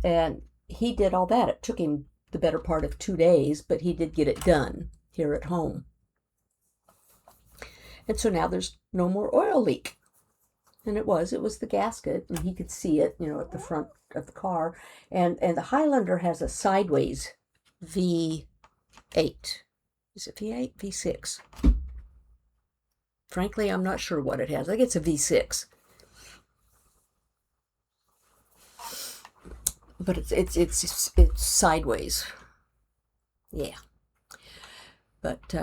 And he did all that. It took him the better part of 2 days, but he did get it done here at home. And so now there's no more oil leak. And it was the gasket, and he could see it, you know, at the front of the car. And the Highlander has a sideways V8. Is it V8? V6. Frankly, I'm not sure what it has. I think it's a V6. But it's sideways. Yeah. But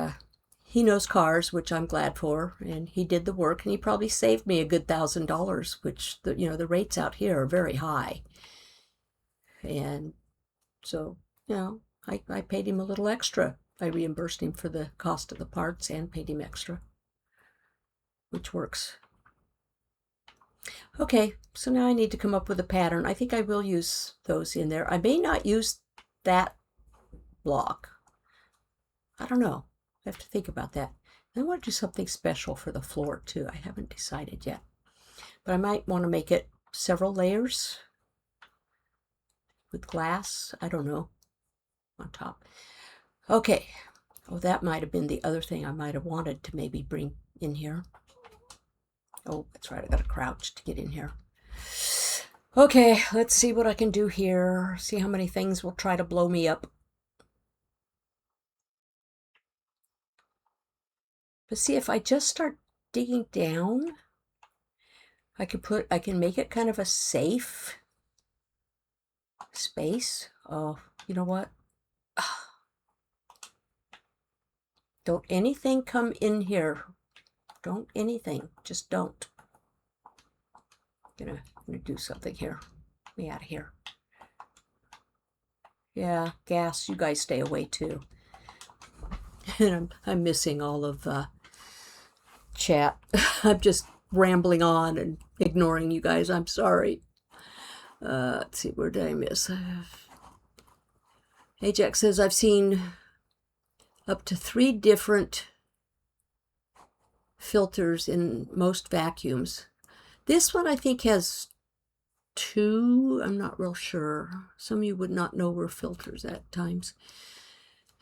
he knows cars, which I'm glad for, and he did the work, and he probably saved me a good $1,000, which the rates out here are very high. And so, I paid him a little extra. I reimbursed him for the cost of the parts and paid him extra, which works. Okay, so now I need to come up with a pattern. I think I will use those in there. I may not use that block. I don't know. I have to think about that. I want to do something special for the floor too. I haven't decided yet. But I might want to make it several layers with glass. I don't know. On top. Okay. Oh, that might have been the other thing I might have wanted to maybe bring in here. Oh, that's right. I got to crouch to get in here. Okay, let's see what I can do here. See how many things will try to blow me up. But see, if I just start digging down, I can make it kind of a safe space. Oh, you know what? Don't anything come in here. Don't anything. Just don't. gonna do something here. Get me out of here. Yeah, gas, you guys stay away too. And I'm missing all of chat. I'm just rambling on and ignoring you guys. I'm sorry. Let's see, where did I miss? Ajax says, I've seen up to 3 different filters in most vacuums. This one I think has 2. I'm not real sure. Some of you would not know we're filters at times.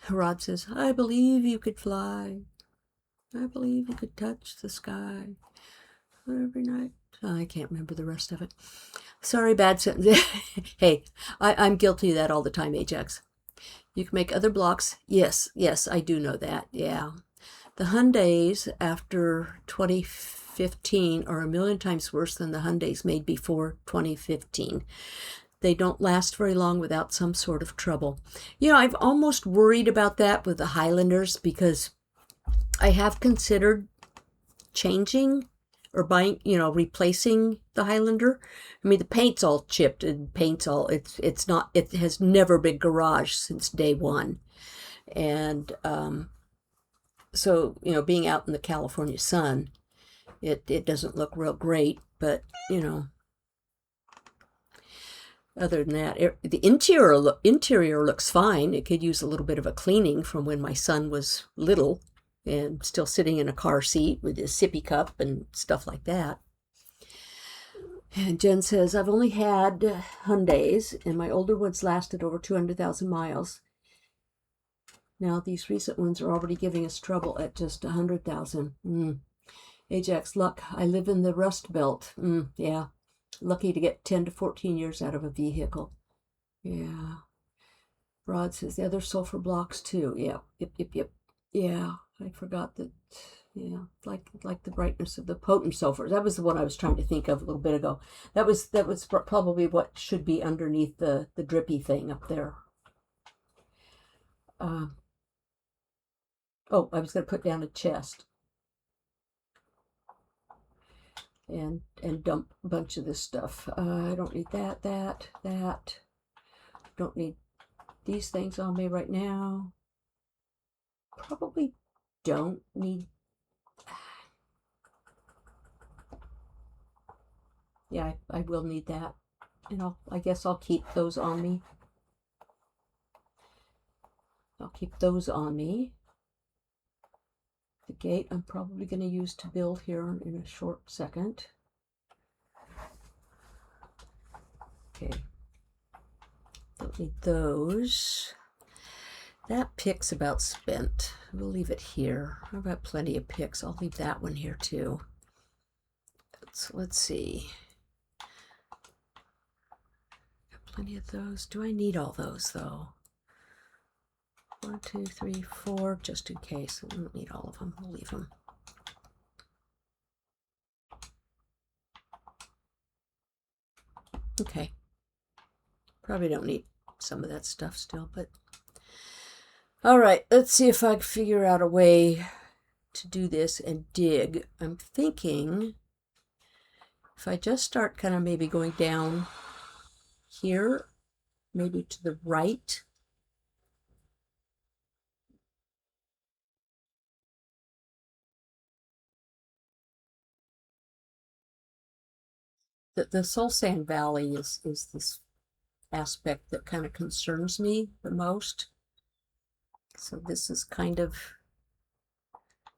Rod says, I believe you could fly. I believe you could touch the sky every night. Oh, I can't remember the rest of it. Sorry, bad sentence. Hey, I'm guilty of that all the time, Ajax. You can make other blocks. Yes, I do know that. Yeah. The Hyundais after 2015 are a million times worse than the Hyundais made before 2015. They don't last very long without some sort of trouble. You know, I've almost worried about that with the Highlanders because I have considered changing or buying, replacing the Highlander. I mean, the paint's all chipped and it has never been garaged since day one. And so, being out in the California sun, it doesn't look real great, but, other than that, the interior looks fine. It could use a little bit of a cleaning from when my son was little and still sitting in a car seat with his sippy cup and stuff like that. And Jen says, I've only had Hyundais, and my older ones lasted over 200,000 miles. Now these recent ones are already giving us trouble at just 100,000. Ajax, luck. I live in the Rust Belt. Yeah. Lucky to get 10 to 14 years out of a vehicle. Yeah. Rod says the other sulfur blocks too. Yeah. Yep. Yeah. I forgot that. Yeah. Like the brightness of the potent sulfurs. That was the one I was trying to think of a little bit ago. That was probably what should be underneath the drippy thing up there. Oh, I was going to put down a chest and dump a bunch of this stuff. I don't need that. Don't need these things on me right now. Probably don't need. Yeah, I will need that. And I guess I'll keep those on me. The gate I'm probably going to use to build here in a short second. Okay. Don't need those. That pick's about spent. We'll leave it here. I've got plenty of picks. I'll leave that one here too. Let's see. Got plenty of those. Do I need all those though? 1, 2, 3, 4, just in case. I don't need all of them. We'll leave them. Okay. Probably don't need some of that stuff still, but all right, let's see if I can figure out a way to do this and dig. I'm thinking if I just start kind of maybe going down here, maybe to the right. The Soul Sand Valley is this aspect that kind of concerns me the most. So this is kind of,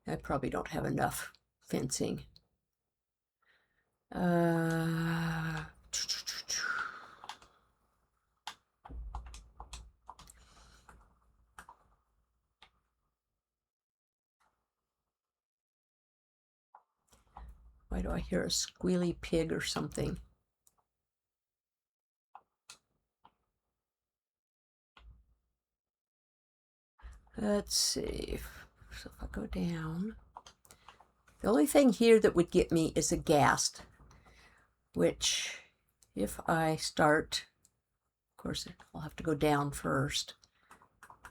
I probably don't have enough fencing. Why do I hear a squealy pig or something? Let's see. So if I go down, the only thing here that would get me is a ghast, which if I start, of course, I'll have to go down first.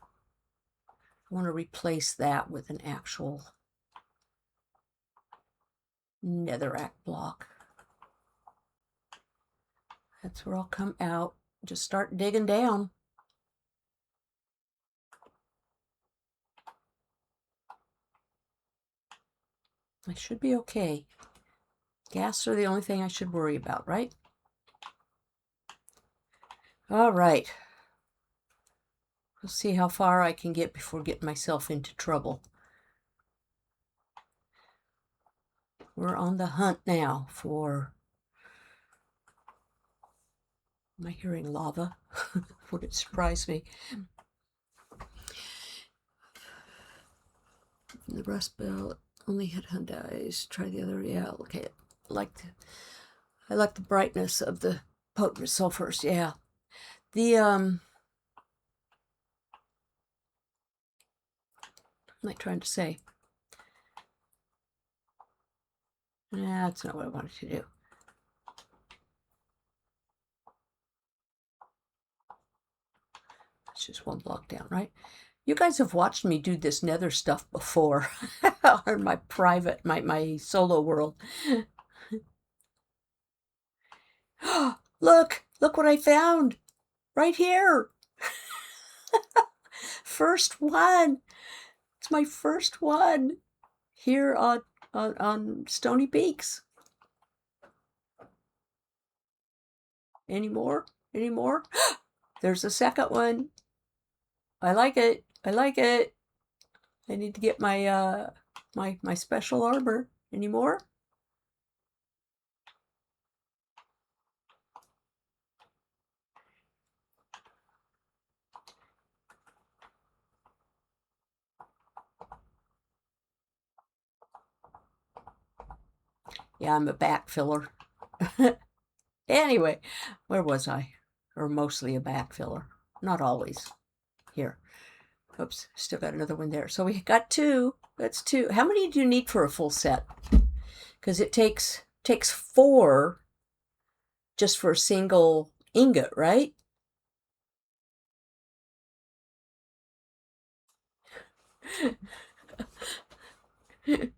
I want to replace that with an actual netherrack block. That's where I'll come out. Just start digging down. I should be okay. Gas are the only thing I should worry about, right? All right. We'll see how far I can get before getting myself into trouble. We're on the hunt now for... Am I hearing lava? Would it surprise me? The rust belt only hit Hyundai's. Try the other. Yeah, okay. I like the brightness of the potent sulfurs. Yeah. The what am I trying to say? Nah, that's not what I wanted to do. It's just one block down, right? You guys have watched me do this Nether stuff before on my private, my solo world. Look what I found right here. First one. It's my first one here on Stony Peaks. Any more? Any more? There's a second one. I like it. I like it. I need to get my my special armor. Any more? Yeah, I'm a back filler. Anyway, where was I? Or mostly a back filler. Not always. Here. Oops, still got another one there. So we got two. That's two. How many do you need for a full set? Because it takes 4 just for a single ingot, right?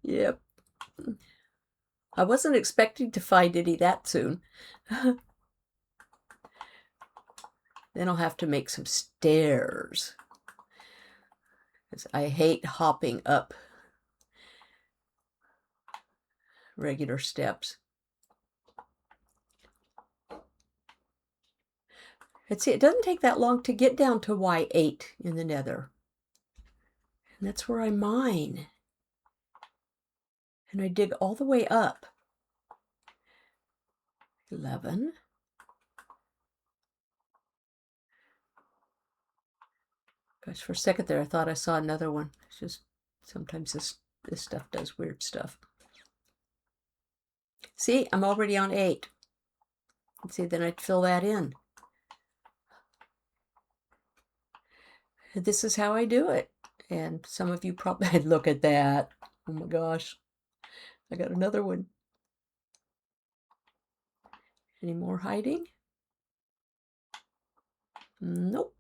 Yep. I wasn't expecting to find any that soon. Then I'll have to make some stairs. Because I hate hopping up regular steps. And see, it doesn't take that long to get down to Y8 in the Nether. And that's where I mine. And I dig all the way up. 11. Gosh, for a second there, I thought I saw another one. It's just sometimes this stuff does weird stuff. See, I'm already on 8. Let's see, then I'd fill that in. This is how I do it. And some of you probably look at that. Oh my gosh. I got another one. Any more hiding? Nope.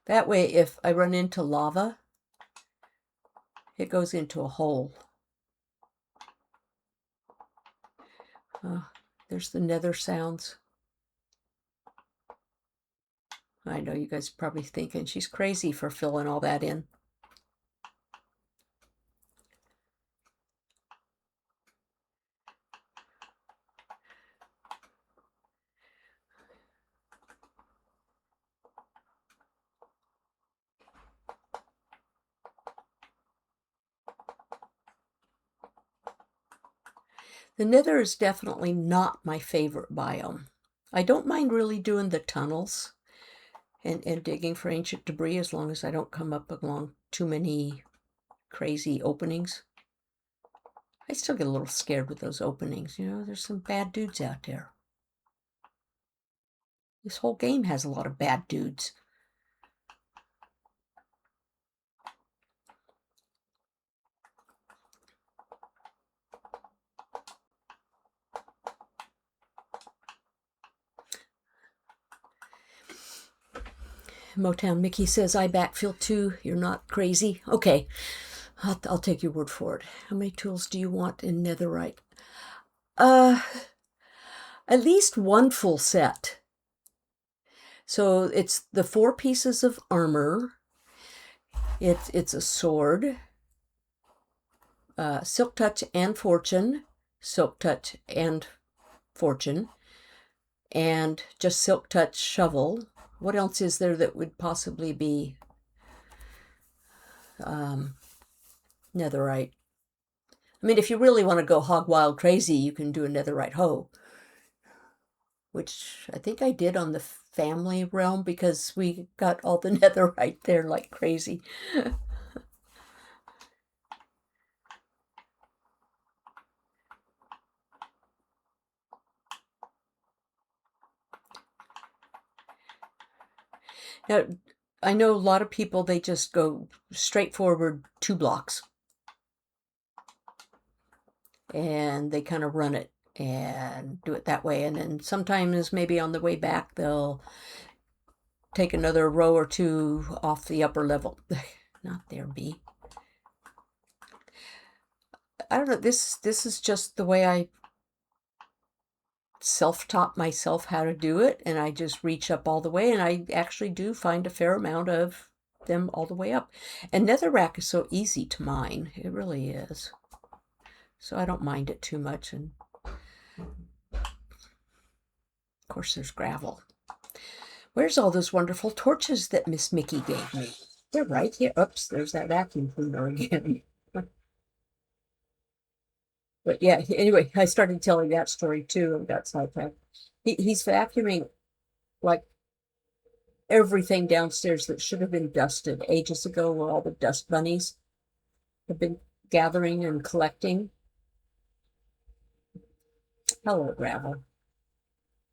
That way, if I run into lava, it goes into a hole. There's the Nether sounds. I know you guys are probably thinking she's crazy for filling all that in. The Nether is definitely not my favorite biome. I don't mind really doing the tunnels and digging for ancient debris as long as I don't come up along too many crazy openings. I still get a little scared with those openings. You know, there's some bad dudes out there. This whole game has a lot of bad dudes. Motown Mickey says, I backfill too. You're not crazy. Okay, I'll take your word for it. How many tools do you want in netherite? Uh, at least one full set. So it's the 4 pieces of armor. It's a sword, silk touch and fortune, silk touch and fortune, and just silk touch shovel. What else is there that would possibly be netherite? I mean, if you really want to go hog wild crazy, you can do a netherite hoe, which I think I did on the family realm because we got all the netherite there like crazy. Now, I know a lot of people, they just go straight forward 2 blocks and they kind of run it and do it that way. And then sometimes maybe on the way back, they'll take another row or 2 off the upper level. Not there, bee. I don't know. This is just the way I self-taught myself how to do it, and I just reach up all the way, and I actually do find a fair amount of them all the way up. And netherrack is so easy to mine. It really is. So I don't mind it too much. And of course there's gravel. Where's all those wonderful torches that Miss Mickey gave me? They're right here. Oops, there's that vacuum cleaner again. But yeah, anyway, I started telling that story too and got sidetracked. He's vacuuming like everything downstairs that should have been dusted ages ago, where all the dust bunnies have been gathering and collecting. Hello, gravel.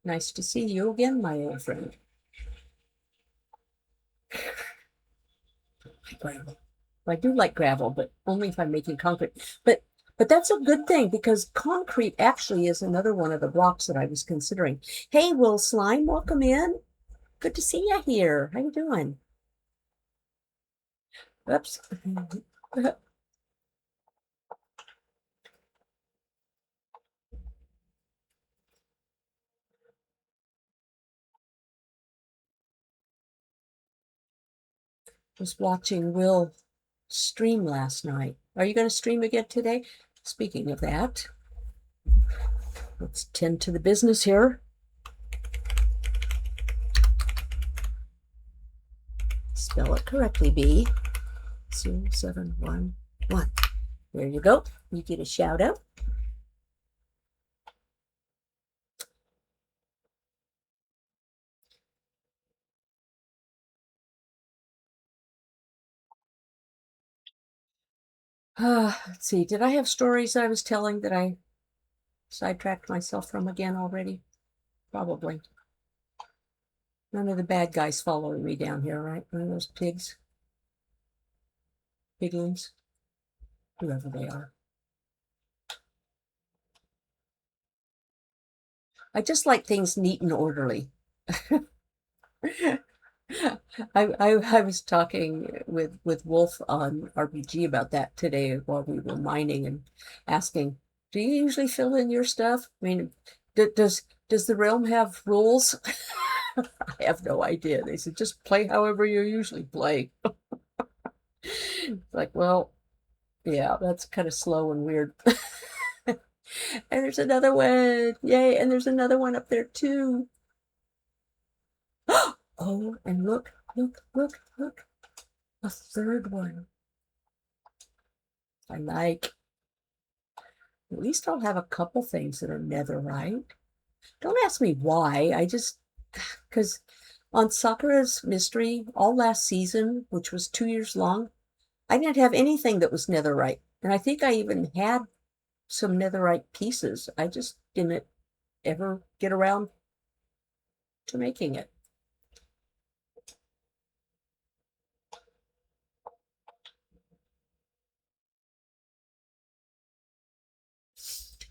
Nice to see you again, my old friend. Gravel. I do like gravel, but only if I'm making concrete. But that's a good thing, because concrete actually is another one of the blocks that I was considering. Hey, Will Slime, welcome in. Good to see you here. How you doing? Oops. Was watching Will stream last night. Are you going to stream again today? Speaking of that, let's tend to the business here. Spell it correctly, B. 0711. There you go. You get a shout out. Let's see. Did I have stories I was telling that I sidetracked myself from again already? Probably. None of the bad guys following me down here, right? None of those pigs. Piglins. Whoever they are. I just like things neat and orderly. I was talking with Wolf on RPG about that today while we were mining, and asking, do you usually fill in your stuff? I mean, does the realm have rules? I have no idea. They said, just play however you usually play. Like, well, yeah, that's kind of slow and weird. And there's another one. Yay, and there's another one up there too. Oh, and look. A third one. I like. At least I'll have a couple things that are netherite. Don't ask me why. I just, because on Sakura's Mystery, all last season, which was 2 years long, I didn't have anything that was netherite. And I think I even had some netherite pieces. I just didn't ever get around to making it.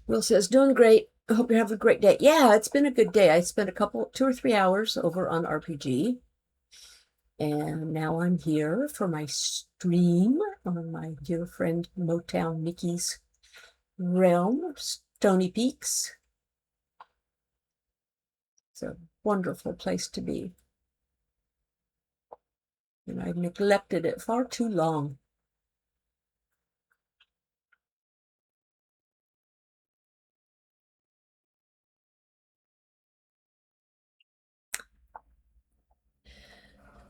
Will says, doing great. I hope you have a great day. Yeah, it's been a good day. I spent 2 or 3 hours over on RPG. And now I'm here for my stream on my dear friend Motown Mickey's realm. Stony Peaks. It's a wonderful place to be. And I've neglected it far too long.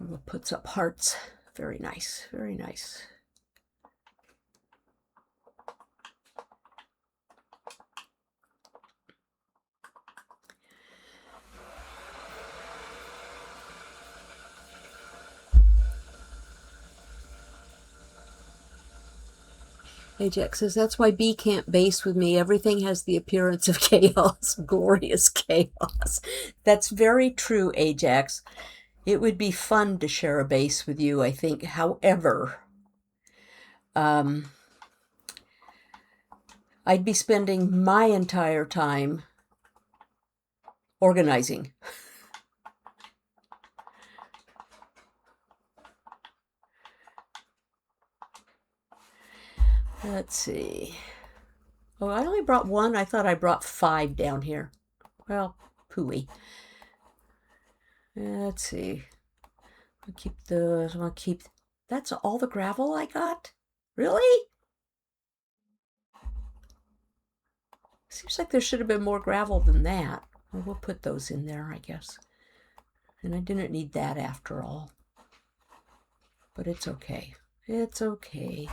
We'll put up hearts. Very nice, very nice. Ajax says, that's why Bee can't base with me. Everything has the appearance of chaos, glorious chaos. That's very true, Ajax. It would be fun to share a base with you, I think. However, I'd be spending my entire time organizing. Let's see. Oh, I only brought one. I thought I brought 5 down here. Well, pooey. Let's see. I'll keep those. I'll keep... That's all the gravel I got? Really? Seems like there should have been more gravel than that. Well, we'll put those in there, I guess. And I didn't need that after all. But it's okay. It's okay.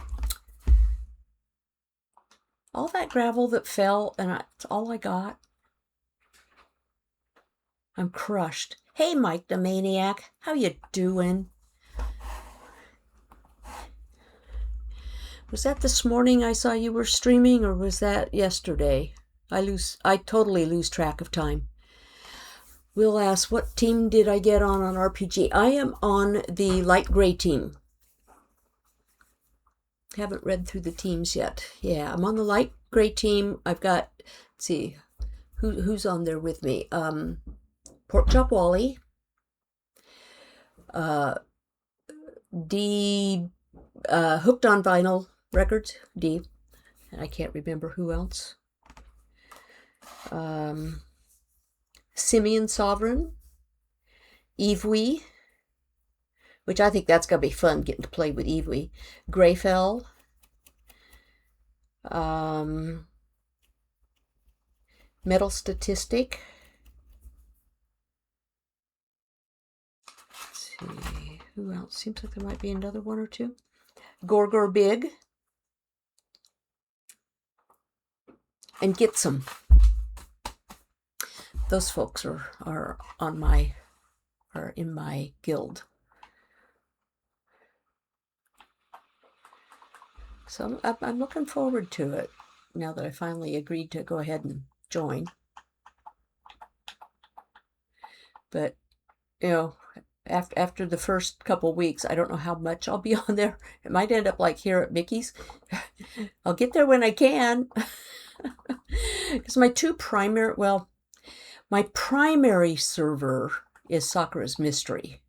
All that gravel that fell, and that's all I got. I'm crushed. Hey, Mike the Maniac. How you doing? Was that this morning I saw you were streaming, or was that yesterday? I totally lose track of time. Will asks, what team did I get on RPG? I am on the light gray team. Haven't read through the teams yet. Yeah, I'm on the light gray team. I've got, let's see, who's on there with me? Pork Chop Wally, D, Hooked on Vinyl Records, D, and I can't remember who else. Simeon Sovereign, Evewee, which I think that's going to be fun, getting to play with Evewee. Greyfell. Metal Statistic. Let's see, who else? Seems like there might be another one or two. Gorgor Big. And Get Some. Those folks are in my guild. So I'm looking forward to it now that I finally agreed to go ahead and join. But, you know, after the first couple weeks, I don't know how much I'll be on there. It might end up like here at Mickey's. I'll get there when I can. Because my primary server is Sakura's Mystery.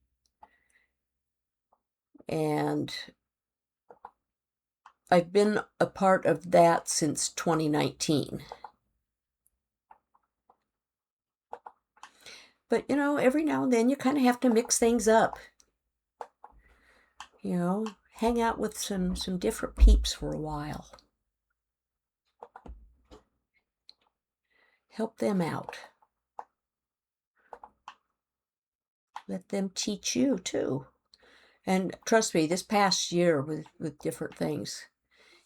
And I've been a part of that since 2019. But, you know, every now and then you kind of have to mix things up. You know, hang out with some different peeps for a while. Help them out. Let them teach you, too. And trust me, this past year with different things,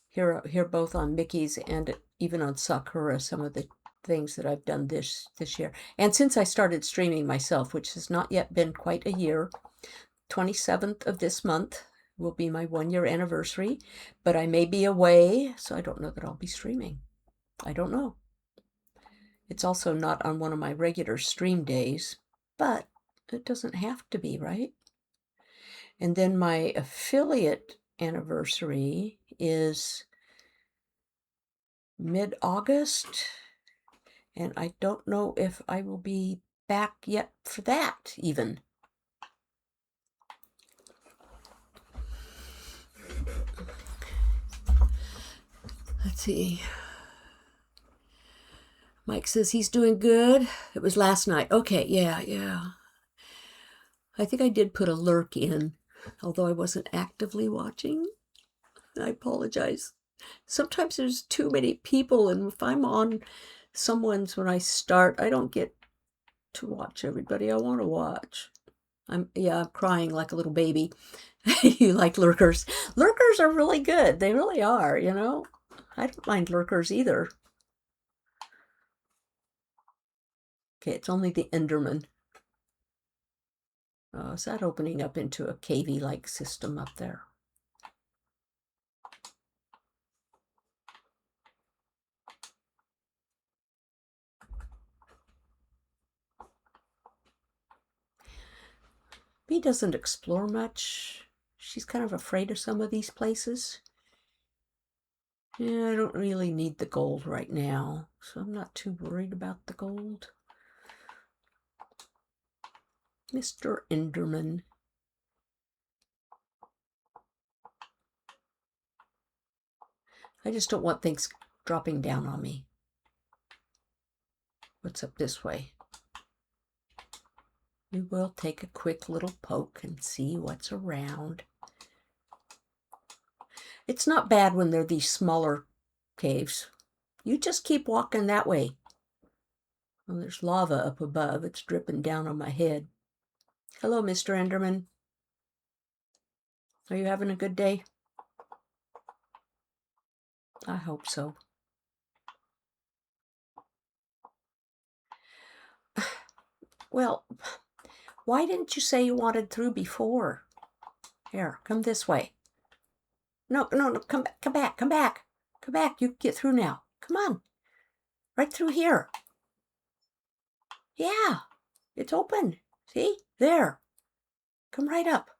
here both on Mickey's and even on Sakura, some of the things that I've done this year. And since I started streaming myself, which has not yet been quite a year, 27th of this month will be my 1-year anniversary, but I may be away, so I don't know that I'll be streaming. I don't know. It's also not on one of my regular stream days, but it doesn't have to be, right? And then my affiliate anniversary is mid-August, and I don't know if I will be back yet for that, even. Let's see. Mike says he's doing good. It was last night. Okay, yeah. I think I did put a lurk in, although I wasn't actively watching. I apologize. Sometimes there's too many people, and if I'm on someone's when I start, I don't get to watch everybody I want to watch. I'm crying like a little baby. You like lurkers. Lurkers are really good. They really are, you know. I don't mind lurkers either. Okay, it's only the Enderman. Oh, is that opening up into a cavey-like system up there? Bee doesn't explore much. She's kind of afraid of some of these places. Yeah, I don't really need the gold right now, so I'm not too worried about the gold. Mr. Enderman. I just don't want things dropping down on me. What's up this way? We will take a quick little poke and see what's around. It's not bad when they're these smaller caves. You just keep walking that way. Well, there's lava up above. It's dripping down on my head. Hello, Mr. Enderman. Are you having a good day? I hope so. Well, why didn't you say you wanted through before? Here, come this way. No, come back. Come back. You can get through now. Come on. Right through here. Yeah, it's open. See? There. Come right up.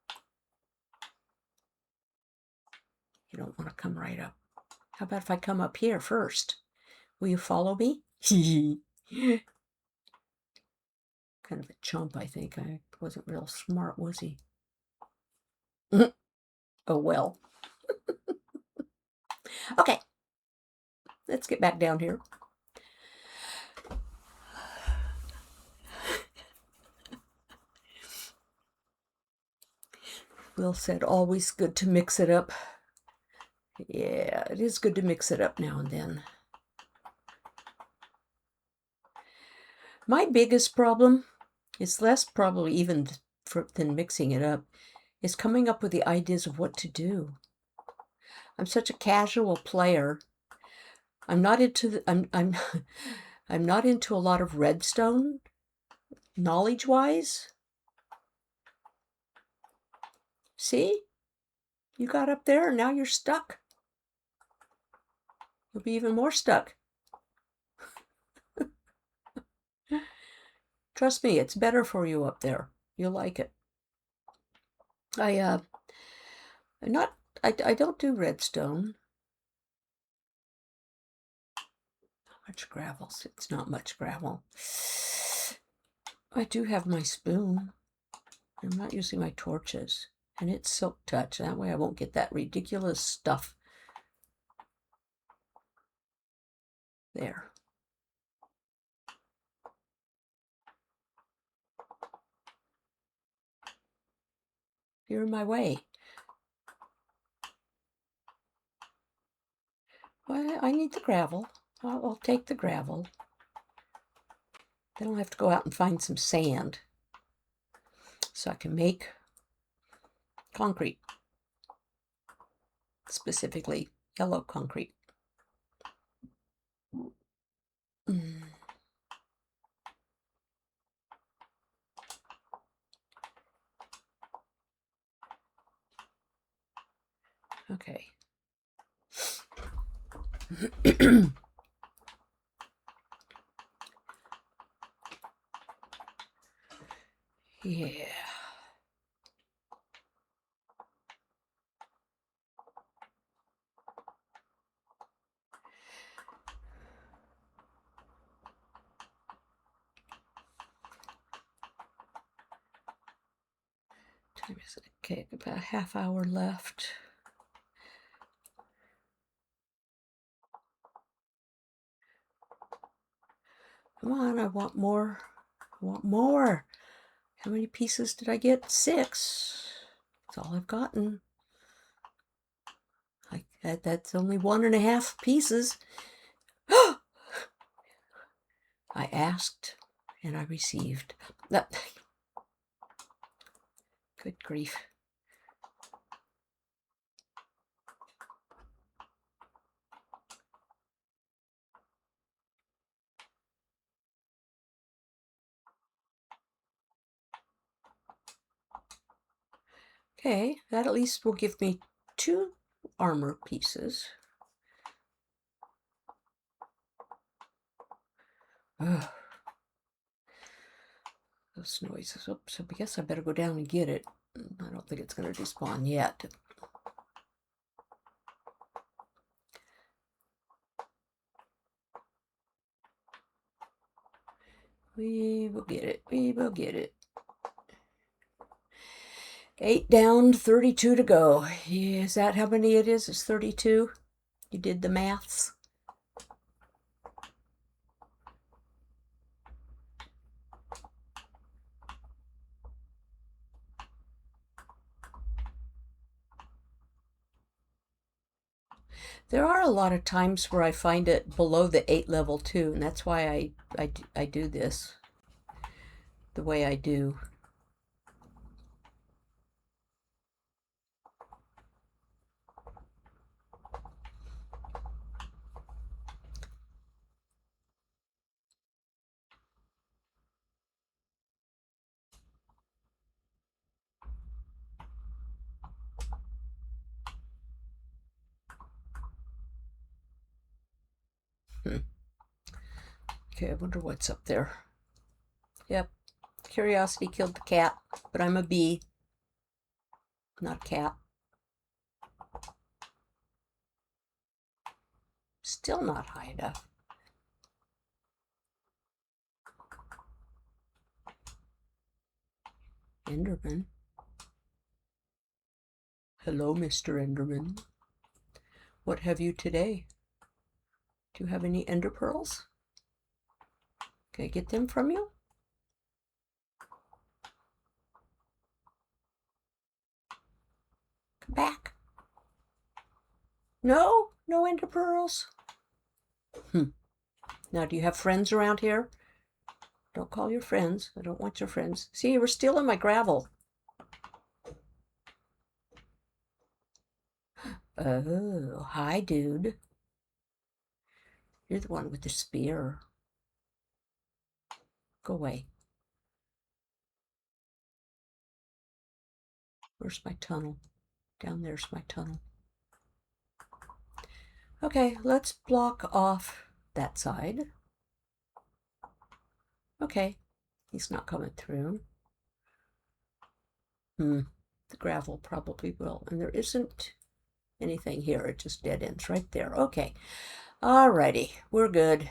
You don't want to come right up. How about if I come up here first? Will you follow me? Kind of a chump, I think. I wasn't real smart, was he? Oh, well. Okay. Let's get back down here. Will said, always good to mix it up. Yeah, it is good to mix it up now and then. My biggest problem is less probably even than mixing it up, is coming up with the ideas of what to do. I'm such a casual player. I'm not into I'm not into a lot of redstone, knowledge-wise. See? You got up there and now you're stuck. You'll be even more stuck. Trust me, it's better for you up there. You'll like it. I don't do redstone. How much gravel? It's not much gravel. I do have my spoon. I'm not using my torches. And it's silk touch. That way I won't get that ridiculous stuff. There. You're in my way. Well, I need the gravel. I'll take the gravel. Then I'll have to go out and find some sand so I can make concrete. Specifically, yellow concrete. Okay. Yeah. Time is it? Okay, about a half hour left. Come on, I want more. I want more. How many pieces did I get? 6. That's all I've gotten. That's only 1.5 pieces. I asked and I received. Good grief. Okay, that at least will give me 2 armor pieces. Ugh. Those noises. Oops, I guess I better go down and get it. I don't think it's going to despawn yet. We will get it. We will get it. 8 down, 32 to go. Is that how many it is? It's 32? You did the maths? There are a lot of times where I find it below the 8 level too, and that's why I do this the way I do. Okay, I wonder what's up there. Yep, curiosity killed the cat, but I'm a bee, not a cat. Still not high enough. Enderman. Hello, Mr. Enderman. What have you today? Do you have any ender pearls? Can I get them from you? Come back. No? No ender pearls? Now, do you have friends around here? Don't call your friends. I don't want your friends. See, you were stealing my gravel. Oh, hi, dude. You're the one with the spear. Go away. Where's my tunnel? Down there's my tunnel. Okay, let's block off that side. Okay, he's not coming through. The gravel probably will. And there isn't anything here. It just dead ends right there. Okay. Alrighty, we're good.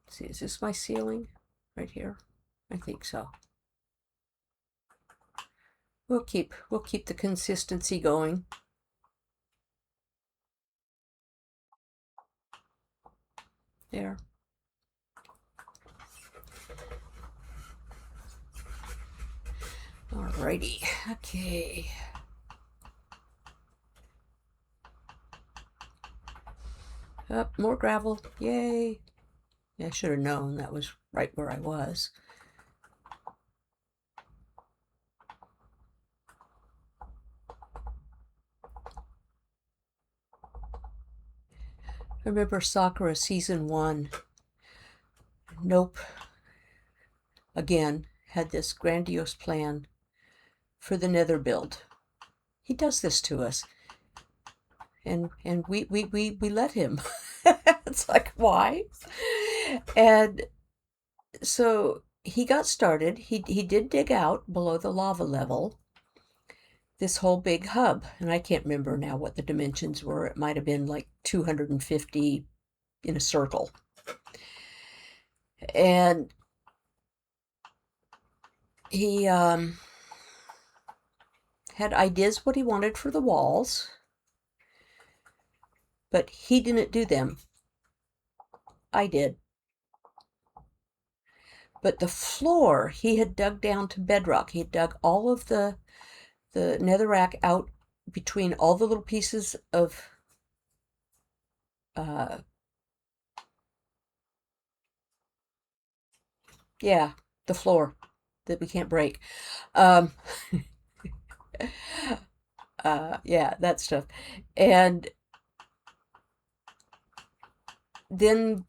Let's see, is this my ceiling? Right here? I think so. We'll keep the consistency going. There. Alrighty. Okay. Up, more gravel. Yay. Yeah, I should have known that was right where I was. I remember Sakura season 1. Nope. Again, had this grandiose plan for the Nether build. He does this to us. And we let him. It's like, why? And so he got started. He did dig out below the lava level this whole big hub, and I can't remember now what the dimensions were. It might have been like 250 in a circle. And he had ideas what he wanted for the walls, but he didn't do them. I did. But the floor, he had dug down to bedrock. He had dug all of the netherrack out between all the little pieces of yeah, the floor that we can't break. Um, yeah, that stuff. And then,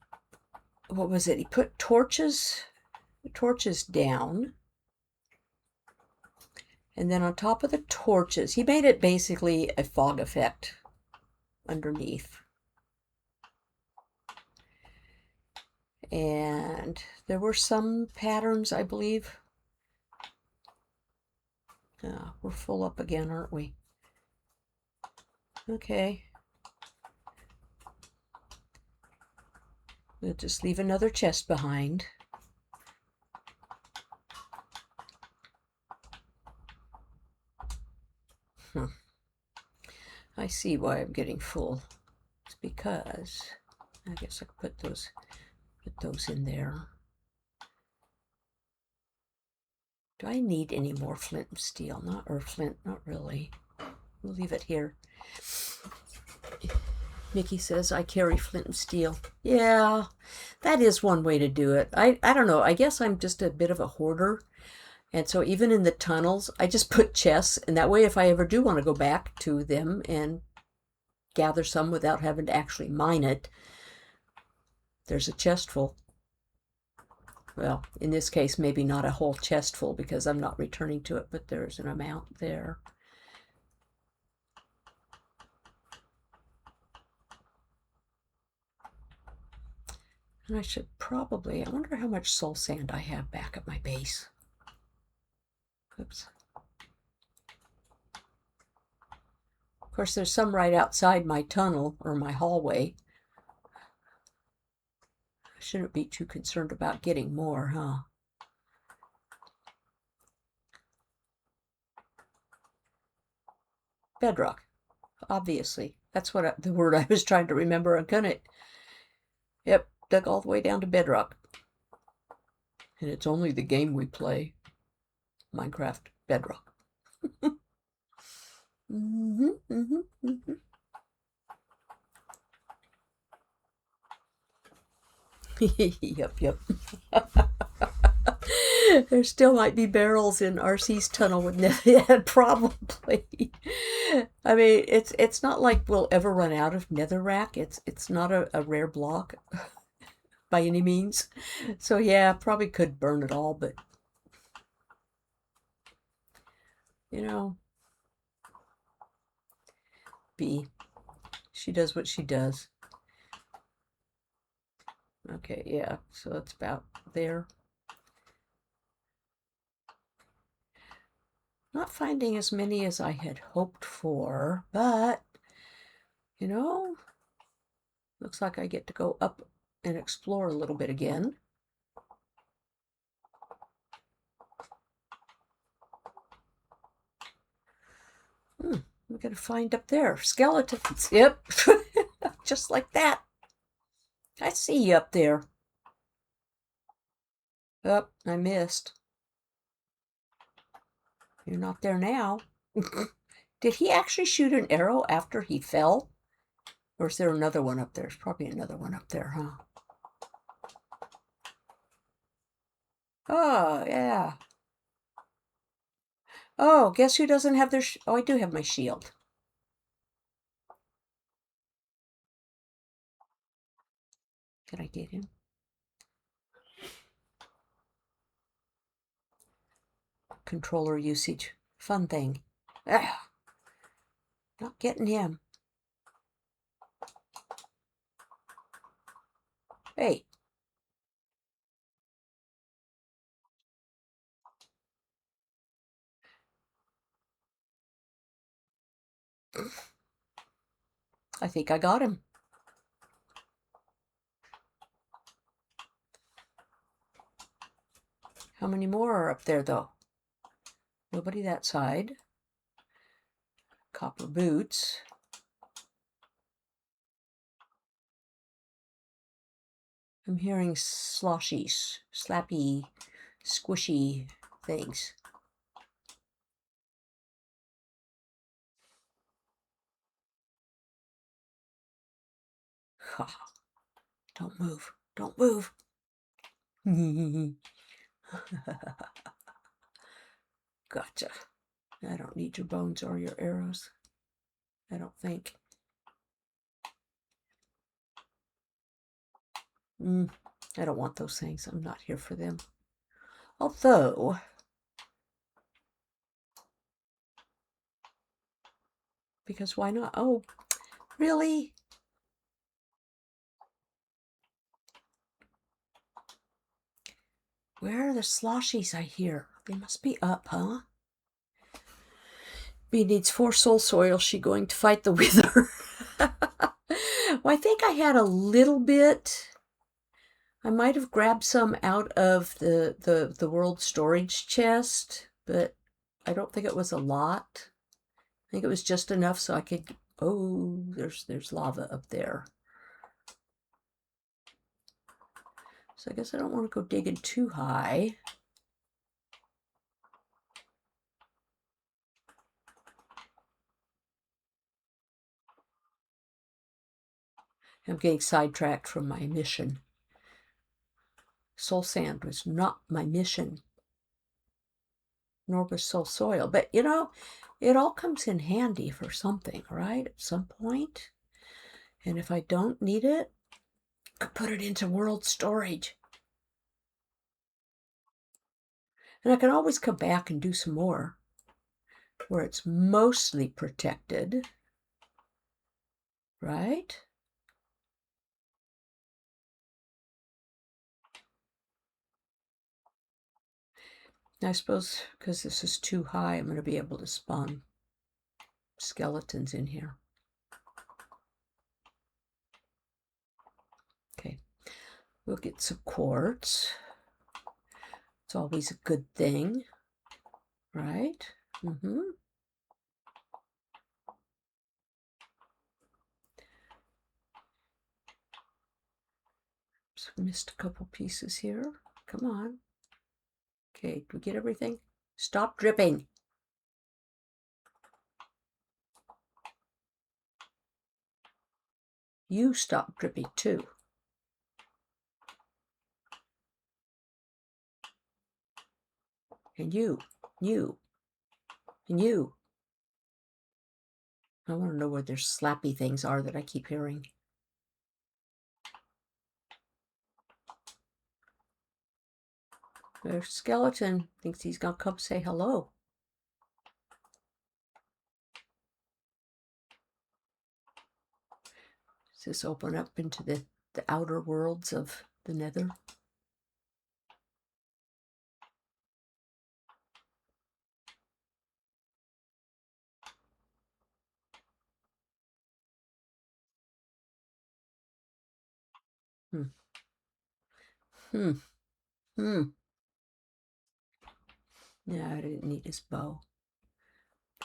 what was it? He put torches down. And then on top of the torches, he made it basically a fog effect underneath. And there were some patterns, I believe. We're full up again, aren't we? Okay. We'll just leave another chest behind. I see why I'm getting full. It's because I guess I could put those in there. Do I need any more flint and steel? Flint, not really. We'll leave it here. Nikki says I carry flint and steel. Yeah, that is one way to do it. I don't know. I guess I'm just a bit of a hoarder. And so even in the tunnels, I just put chests. And that way, if I ever do want to go back to them and gather some without having to actually mine it, there's a chest full. Well, in this case, maybe not a whole chest full because I'm not returning to it, but there's an amount there. And I should probably, I wonder how much soul sand I have back at my base. Oops. Of course, there's some right outside my tunnel or my hallway. I shouldn't be too concerned about getting more, huh? Bedrock, obviously. That's what the word I was trying to remember. I'm gonna, yep, dug all the way down to bedrock. And it's only the game we play, Minecraft Bedrock. Yep. There still might be barrels in RC's tunnel with Nether. Probably. I mean, it's not like we'll ever run out of netherrack. It's not a rare block by any means. So yeah, probably could burn it all, but you know, Bee, she does what she does. Okay, yeah, so it's about there. Not finding as many as I had hoped for, but, you know, looks like I get to go up and explore a little bit again. We're going to find up there skeletons. Yep, just like that. I see you up there. Oh, I missed. You're not there now. Did he actually shoot an arrow after he fell? Or is there another one up there? There's probably another one up there, huh? Oh, yeah. Oh, guess who doesn't have their... Oh, I do have my shield. Did I get him? Controller usage. Fun thing. Ah, not getting him. Hey. I think I got him. How many more are up there, though? Nobody that side. Copper boots. I'm hearing sloshies, slappy, squishy things. Ha. Don't move. Don't move. Gotcha. I don't need your bones or your arrows. I don't think. I don't want those things. I'm not here for them. Although, because why not? Oh, really? Where are the sloshies I hear? They must be up, huh? Bee needs 4 soul soil. She going to fight the wither. Well, I think I had a little bit. I might have grabbed some out of the world storage chest, but I don't think it was a lot. I think it was just enough so I could. Oh, there's lava up there. So I guess I don't want to go digging too high. I'm getting sidetracked from my mission. Soul sand was not my mission, nor was soul soil. But you know, it all comes in handy for something, right? At some point. And if I don't need it, I could put it into world storage. And I can always come back and do some more where it's mostly protected, right? I suppose because this is too high, I'm going to be able to spawn skeletons in here. Okay, we'll get some quartz. It's always a good thing, right? So missed a couple pieces here. Come on. Okay, did we get everything? Stop dripping. You stop dripping too. And you, and you. I want to know where their slappy things are that I keep hearing. Their skeleton thinks he's gonna come say hello. Does this open up into the outer worlds of the Nether? Yeah, I didn't need his bow.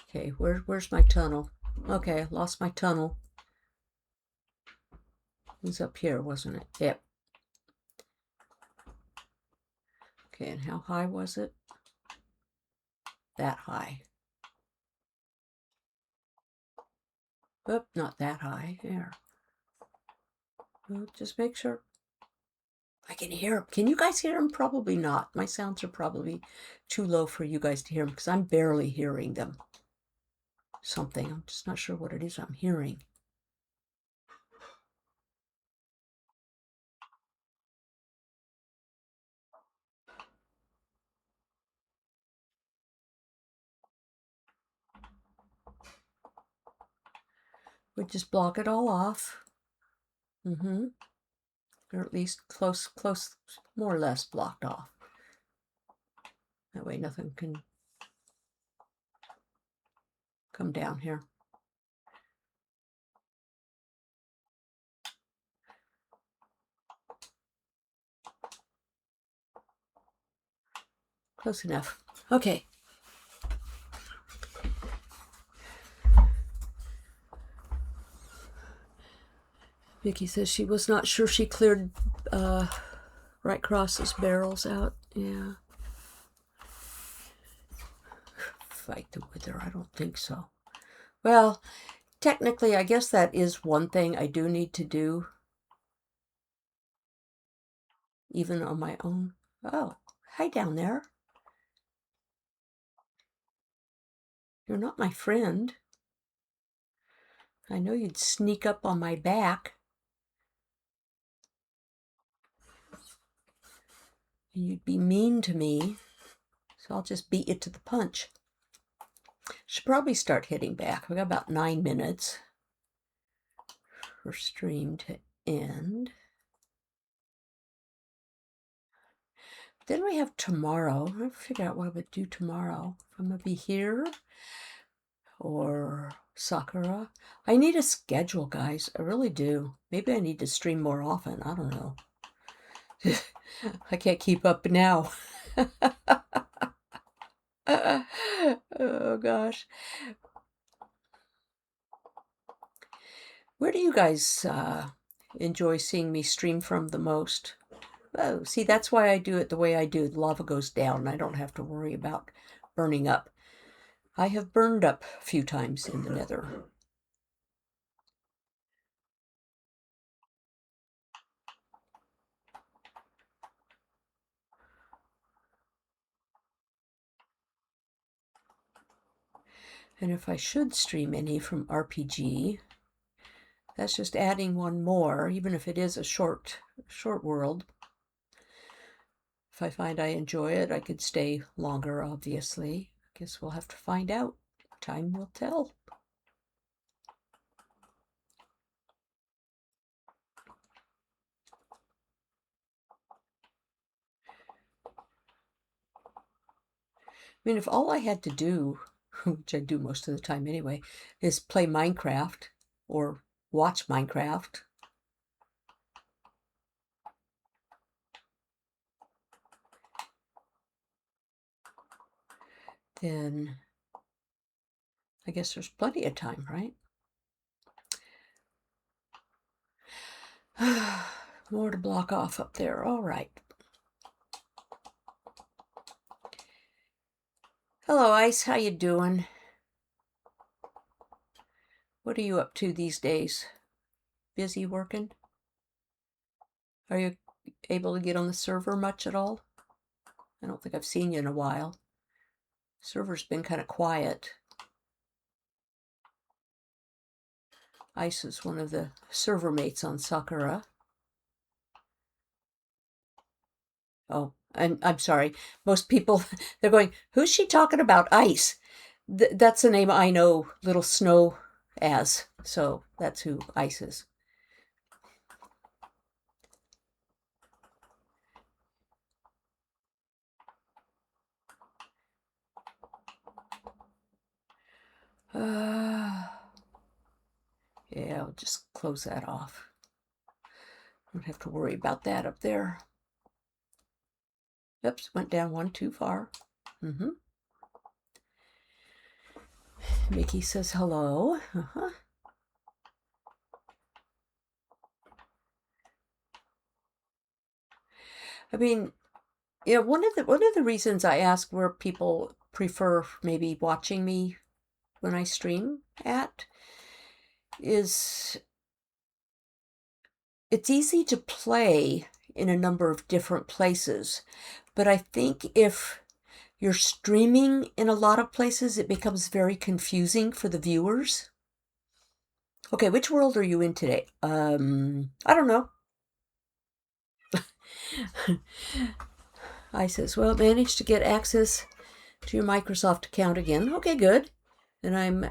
Okay, where's my tunnel? Okay, I lost my tunnel. It was up here, wasn't it? Yep. Okay, and how high was it? That high. Oh, not that high. There. Well, just make sure. I can hear him. Can you guys hear him? Probably not. My sounds are probably too low for you guys to hear them because I'm barely hearing them. Something. I'm just not sure what it is I'm hearing. We just block it all off. Or at least close, more or less blocked off. That way nothing can come down here. Close enough. Okay. Vicky says she was not sure she cleared right across this barrel's out. Yeah. Fight the wither, I don't think so. Well, technically, I guess that is one thing I do need to do, even on my own. Oh, hi down there. You're not my friend. I know you'd sneak up on my back. And you'd be mean to me. So I'll just beat you to the punch. Should probably start hitting back. We got about 9 minutes for stream to end. Then we have tomorrow. I'm going to figure out what I'm going to do tomorrow. If I'm going to be here or Sakura. I need a schedule, guys. I really do. Maybe I need to stream more often. I don't know. I can't keep up now. Oh, gosh. Where do you guys enjoy seeing me stream from the most? Oh, see, that's why I do it the way I do. The lava goes down, and I don't have to worry about burning up. I have burned up a few times in the Nether. And if I should stream any from RPG, that's just adding one more, even if it is a short world. If I find I enjoy it, I could stay longer, obviously. I guess we'll have to find out. Time will tell. I mean, if all I had to do, which I do most of the time anyway, is play Minecraft or watch Minecraft, then I guess there's plenty of time, right? More to block off up there. All right. Hello, Ice. How you doing? What are you up to these days? Busy working? Are you able to get on the server much at all? I don't think I've seen you in a while. Server's been kind of quiet. Ice is one of the server mates on Sakura. Oh, and I'm sorry. Most people, they're going, who's she talking about? Ice. That's the name I know Little Snow as. So that's who Ice is. Yeah, I'll just close that off. Don't have to worry about that up there. Oops, went down one too far. Mickey says hello. I mean, yeah, one of the reasons I ask where people prefer maybe watching me when I stream at is it's easy to play in a number of different places, but I think if you're streaming in a lot of places, it becomes very confusing for the viewers. Okay, which world are you in today? I don't know. I says, well, managed to get access to your Microsoft account again. Okay, good. And I'm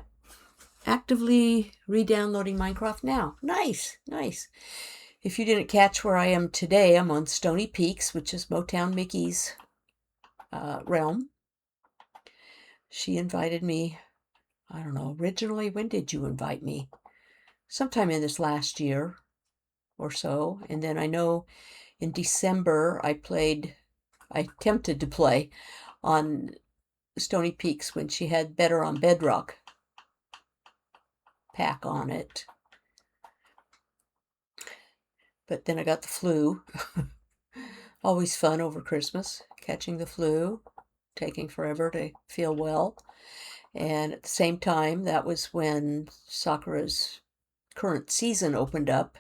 actively re-downloading Minecraft now. Nice, nice. If you didn't catch where I am today, I'm on Stony Peaks, which is Motown Mickey's realm. She invited me, I don't know, originally, when did you invite me? Sometime in this last year or so. And then I know in December I attempted to play on Stony Peaks when she had Better on Bedrock pack on it. but then I got the flu. Always fun over Christmas, catching the flu, taking forever to feel well. And at the same time, that was when Sakura's current season opened up.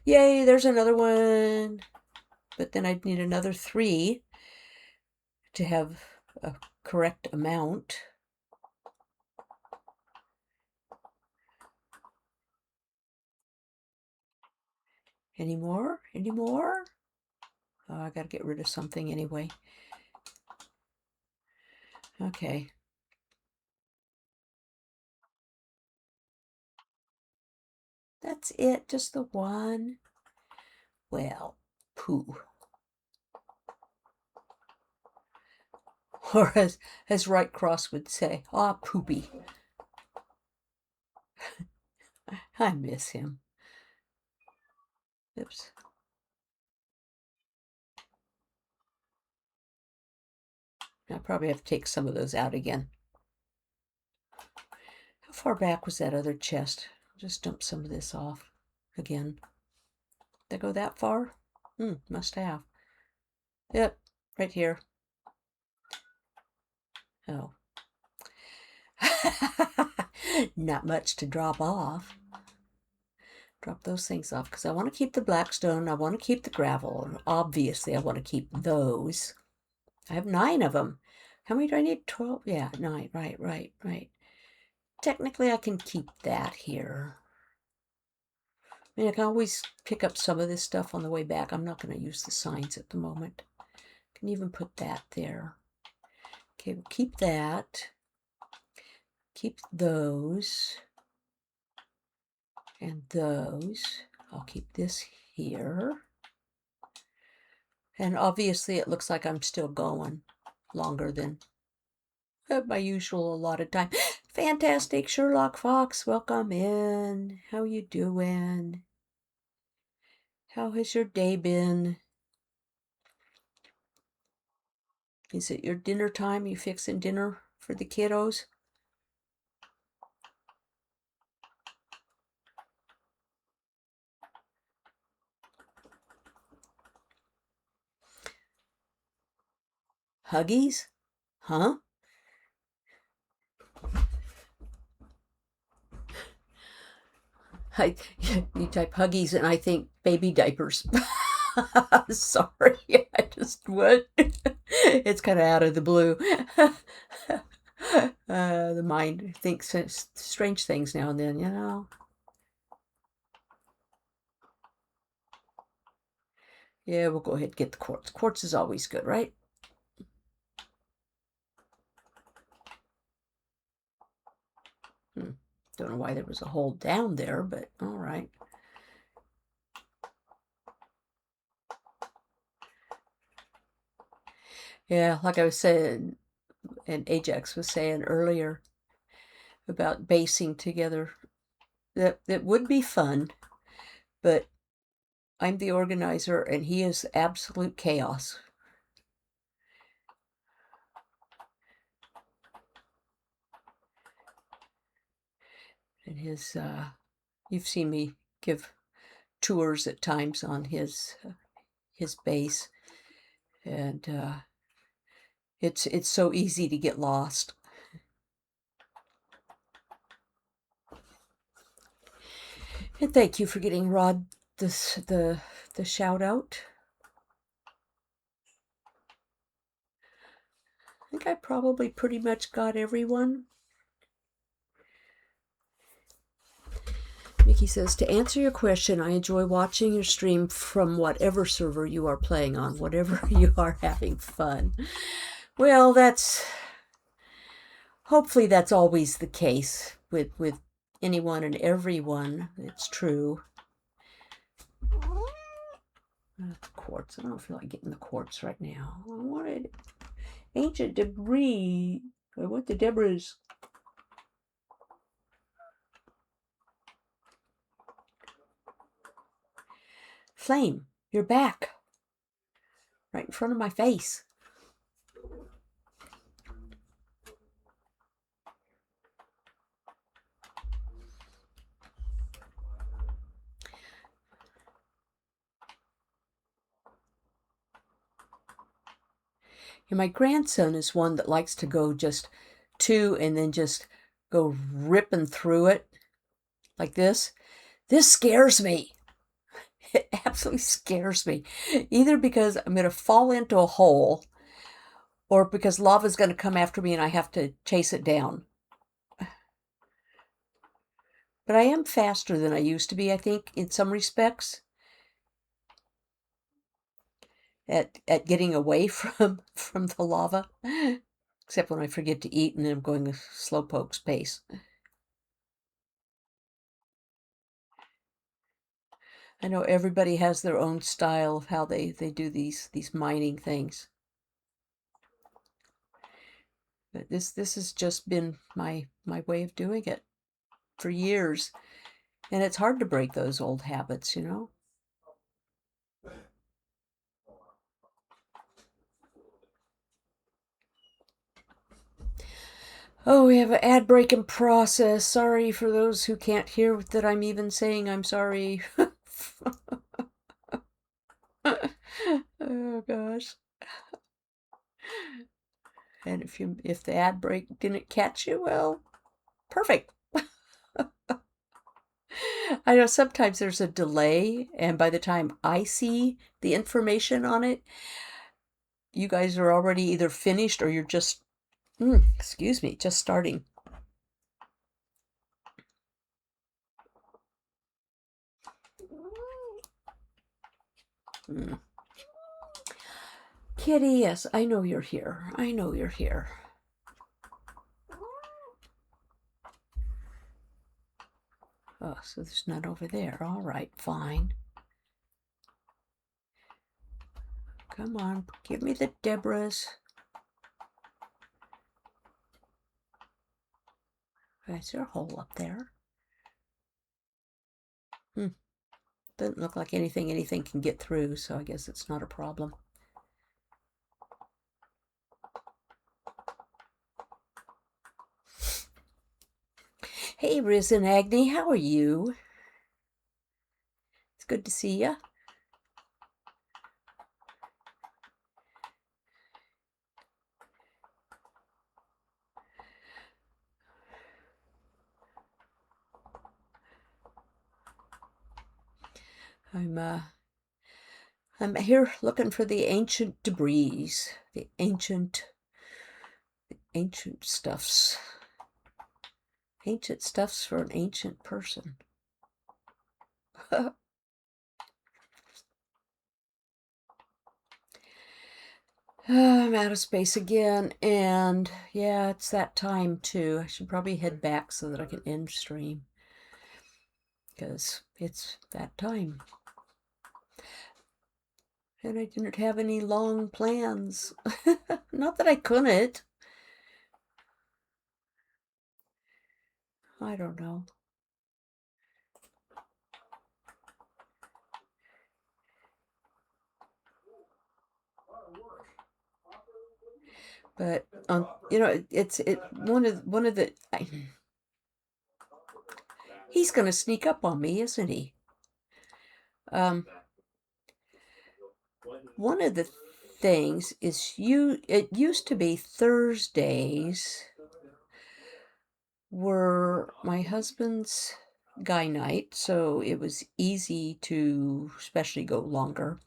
Yay, there's another one. But then I'd need another 3 to have a correct amount. Any more? Any more? Oh, I gotta get rid of something anyway. Okay. That's it, just the one. Well, poo. Or as Right Cross would say, ah, poopy. I miss him. Oops. I probably have to take some of those out again. How far back was that other chest? I'll just dump some of this off again. Did I go that far? Must have. Yep, right here. Oh. Not much to drop off. Drop those things off because I want to keep the blackstone. I want to keep the gravel. Obviously, I want to keep those. I have 9 of them. How many do I need? 12? Yeah, 9. Right. Technically, I can keep that here. I mean, I can always pick up some of this stuff on the way back. I'm not going to use the signs at the moment. I can even put that there. Okay, we'll keep that. Keep those. And those. I'll keep this here. And obviously it looks like I'm still going longer than my usual allotted time. Fantastic, Sherlock Fox, welcome in. How you doing? How has your day been? Is it your dinner time? You fixing dinner for the kiddos? Huggies? Huh? You type Huggies and I think baby diapers. Sorry, I just what? It's kind of out of the blue. The mind thinks strange things now and then, you know. Yeah, we'll go ahead and get the quartz. Quartz is always good, right? Don't know why there was a hole down there, but all right. Yeah, like I was saying, and Ajax was saying earlier about basing together, that would be fun, but I'm the organizer and he is absolute chaos. And his, you've seen me give tours at times on his base, and it's so easy to get lost. And thank you for getting Rod the shout out. I think I probably pretty much got everyone. Mickey says, to answer your question, I enjoy watching your stream from whatever server you are playing on, whatever you are having fun. Well, hopefully that's always the case with anyone and everyone. It's true. Quartz. I don't feel like getting the quartz right now. I wanted ancient debris. I want the debris. Flame, you're back. Right in front of my face. And my grandson is one that likes to go just two and then just go ripping through it like this. This scares me. It absolutely scares me. Either because I'm going to fall into a hole or because lava's going to come after me and I have to chase it down. But I am faster than I used to be, I think, in some respects, at getting away from the lava. Except when I forget to eat and then I'm going a slowpoke's pace. I know everybody has their own style of how they do these mining things. But this has just been my way of doing it for years. And it's hard to break those old habits, you know? Oh, we have an ad break in process. Sorry for those who can't hear that I'm even saying I'm sorry. Oh gosh. And if the ad break didn't catch you, well, perfect. I know sometimes there's a delay, and by the time I see the information on it, you guys are already either finished or you're just, excuse me, just starting. Kitty, yes, I know you're here. I know you're here. Oh, so there's none over there. All right, fine. Come on, give me the Deborahs. Is there a hole up there? Doesn't look like anything can get through, so I guess it's not a problem. Hey, Riz and Agni, how are you? It's good to see ya. I'm here looking for the ancient debris, the ancient stuffs. Ancient stuffs for an ancient person. I'm out of space again, and yeah, it's that time too. I should probably head back so that I can end stream, because it's that time. And I didn't have any long plans. Not that I couldn't. I don't know. But you know, it's one of the. He's going to sneak up on me, isn't he? One of the things is it used to be Thursdays were my husband's guy night, so it was easy to especially go longer,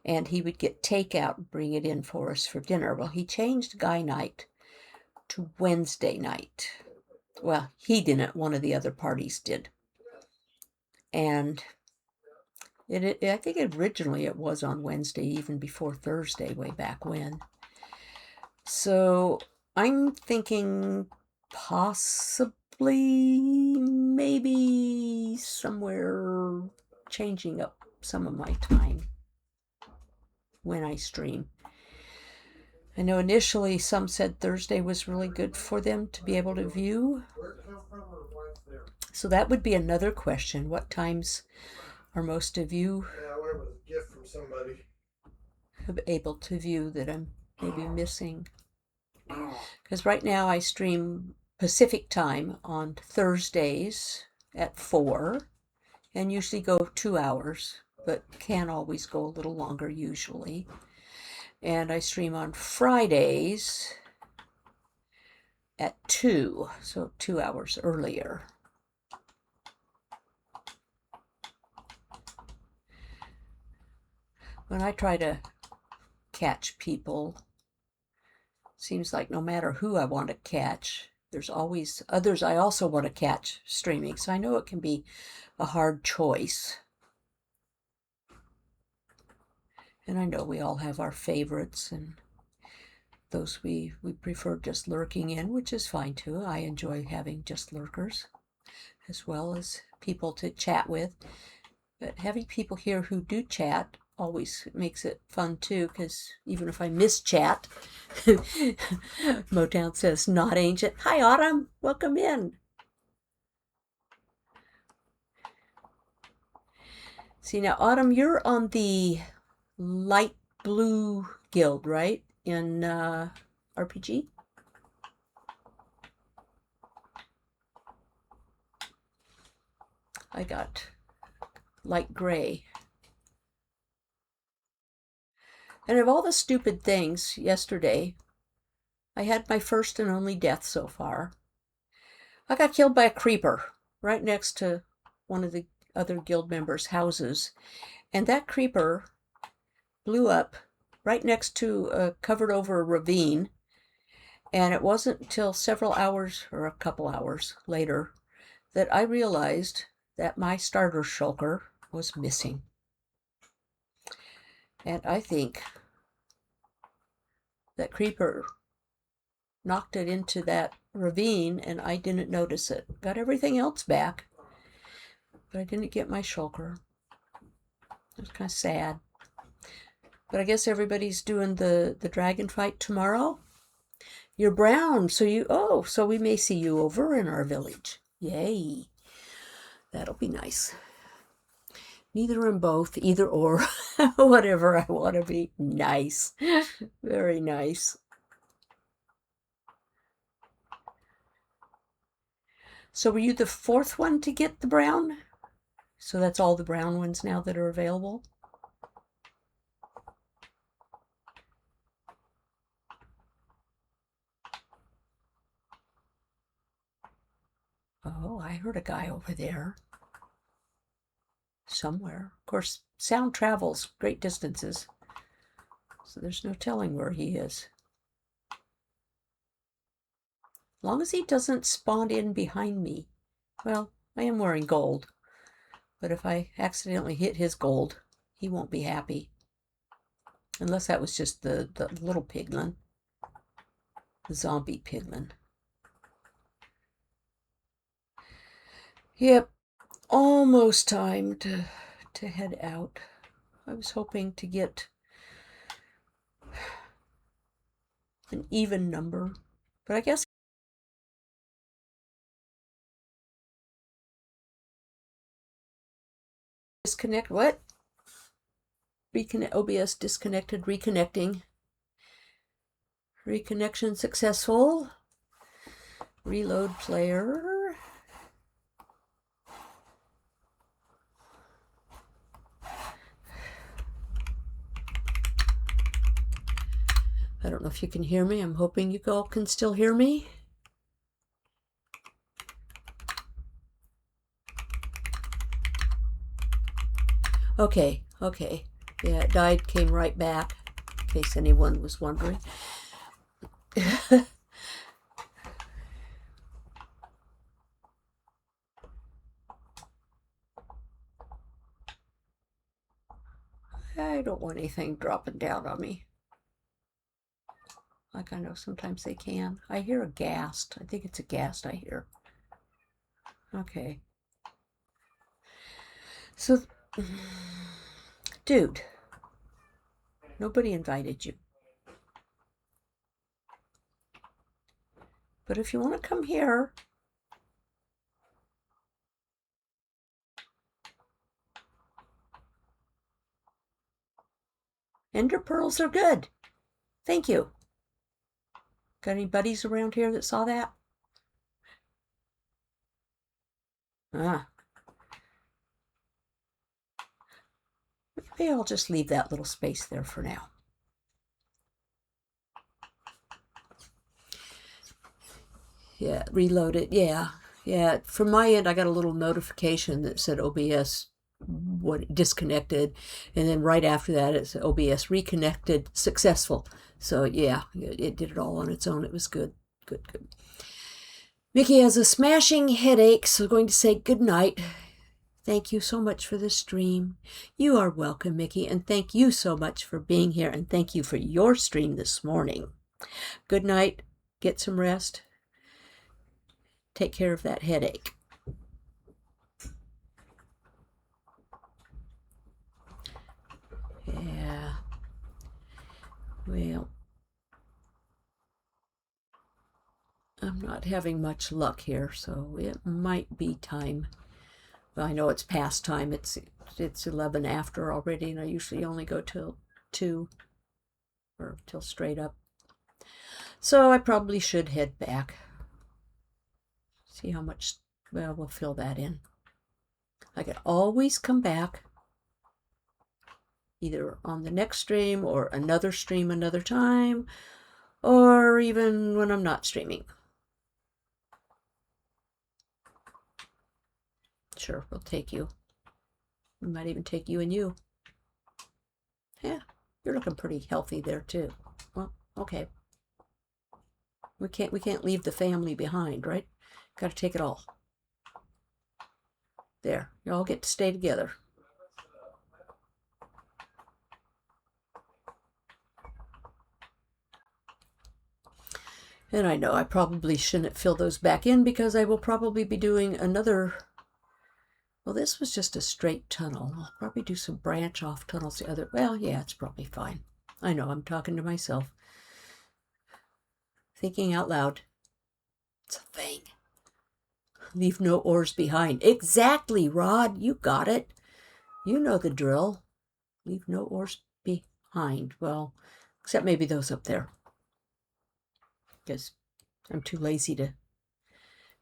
and he would get takeout and bring it in for us for dinner. Well, he changed guy night to Wednesday night. Well, he didn't, one of the other parties did. And I think originally it was on Wednesday, even before Thursday, way back when. So I'm thinking possibly, maybe somewhere changing up some of my time when I stream. I know initially some said Thursday was really good for them to be able to view. So that would be another question. What times are most of you able to view that I'm maybe missing? Because right now I stream Pacific time on Thursdays at 4 and usually go 2 hours, but can always go a little longer usually. And I stream on Fridays at 2, so 2 hours earlier. When I try to catch people, seems like no matter who I want to catch, there's always others I also want to catch streaming. So I know it can be a hard choice. And I know we all have our favorites and those we prefer just lurking in, which is fine too. I enjoy having just lurkers as well as people to chat with. But having people here who do chat always makes it fun too, because even if I miss chat, Motown says, not ancient. Hi, Autumn. Welcome in. See, now, Autumn, you're on the light blue guild, right? In RPG? I got light gray. And of all the stupid things yesterday, I had my first and only death so far. I got killed by a creeper right next to one of the other guild members' houses. And that creeper blew up right next to covered over a ravine. And it wasn't until several hours or a couple hours later that I realized that my starter shulker was missing. And I think that creeper knocked it into that ravine and I didn't notice it. Got everything else back, but I didn't get my shulker. It was kind of sad. But I guess everybody's doing the dragon fight tomorrow. You're brown, so we may see you over in our village. Yay. That'll be nice. Neither and both, either or, whatever I want to be. Nice. Very nice. So were you the fourth one to get the brown? So that's all the brown ones now that are available? Oh, I heard a guy over there. Somewhere. Of course, sound travels great distances, so there's no telling where he is. As long as he doesn't spawn in behind me. Well, I am wearing gold, but if I accidentally hit his gold, he won't be happy. Unless that was just the little piglin. The zombie piglin. Yep, almost time to head out. I was hoping to get an even number, but I guess disconnect, what? Reconnect, OBS disconnected, reconnecting. Reconnection successful. Reload player. I don't know if you can hear me. I'm hoping you all can still hear me. Okay. Yeah, it died, came right back, in case anyone was wondering. I don't want anything dropping down on me. Like I know sometimes they can. I hear a ghast. I think it's a ghast I hear. Okay. So, dude, nobody invited you. But if you want to come here, ender pearls are good. Thank you. Got any buddies around here that saw that? Ah. Maybe I'll just leave that little space there for now. Yeah, reload it. Yeah. Yeah. From my end, I got a little notification that said OBS disconnected, and then right after that it said OBS reconnected successful. So yeah, it did it all on its own. It was good. Good. Mickey has a smashing headache, so I'm going to say good night. Thank you so much for the stream. You are welcome, Mickey, and thank you so much for being here, and thank you for your stream this morning. Good night. Get some rest. Take care of that headache. Yeah. Well, I'm not having much luck here, so it might be time. Well, I know it's past time. It's 11 after already, and I usually only go till 2 or till straight up. So I probably should head back. See how much, well, we'll fill that in. I could always come back either on the next stream or another stream another time, or even when I'm not streaming. Sure, we'll take you. We might even take you and you. Yeah, you're looking pretty healthy there too. Well, okay. We can't leave the family behind, right? Got to take it all. There, you all get to stay together. And I know I probably shouldn't fill those back in because I will probably be doing another. Well, this was just a straight tunnel. I'll probably do some branch off tunnels the other. Well, yeah, it's probably fine. I know, I'm talking to myself. Thinking out loud. It's a thing. Leave no ores behind. Exactly, Rod. You got it. You know the drill. Leave no ores behind. Well, except maybe those up there. Because I'm too lazy to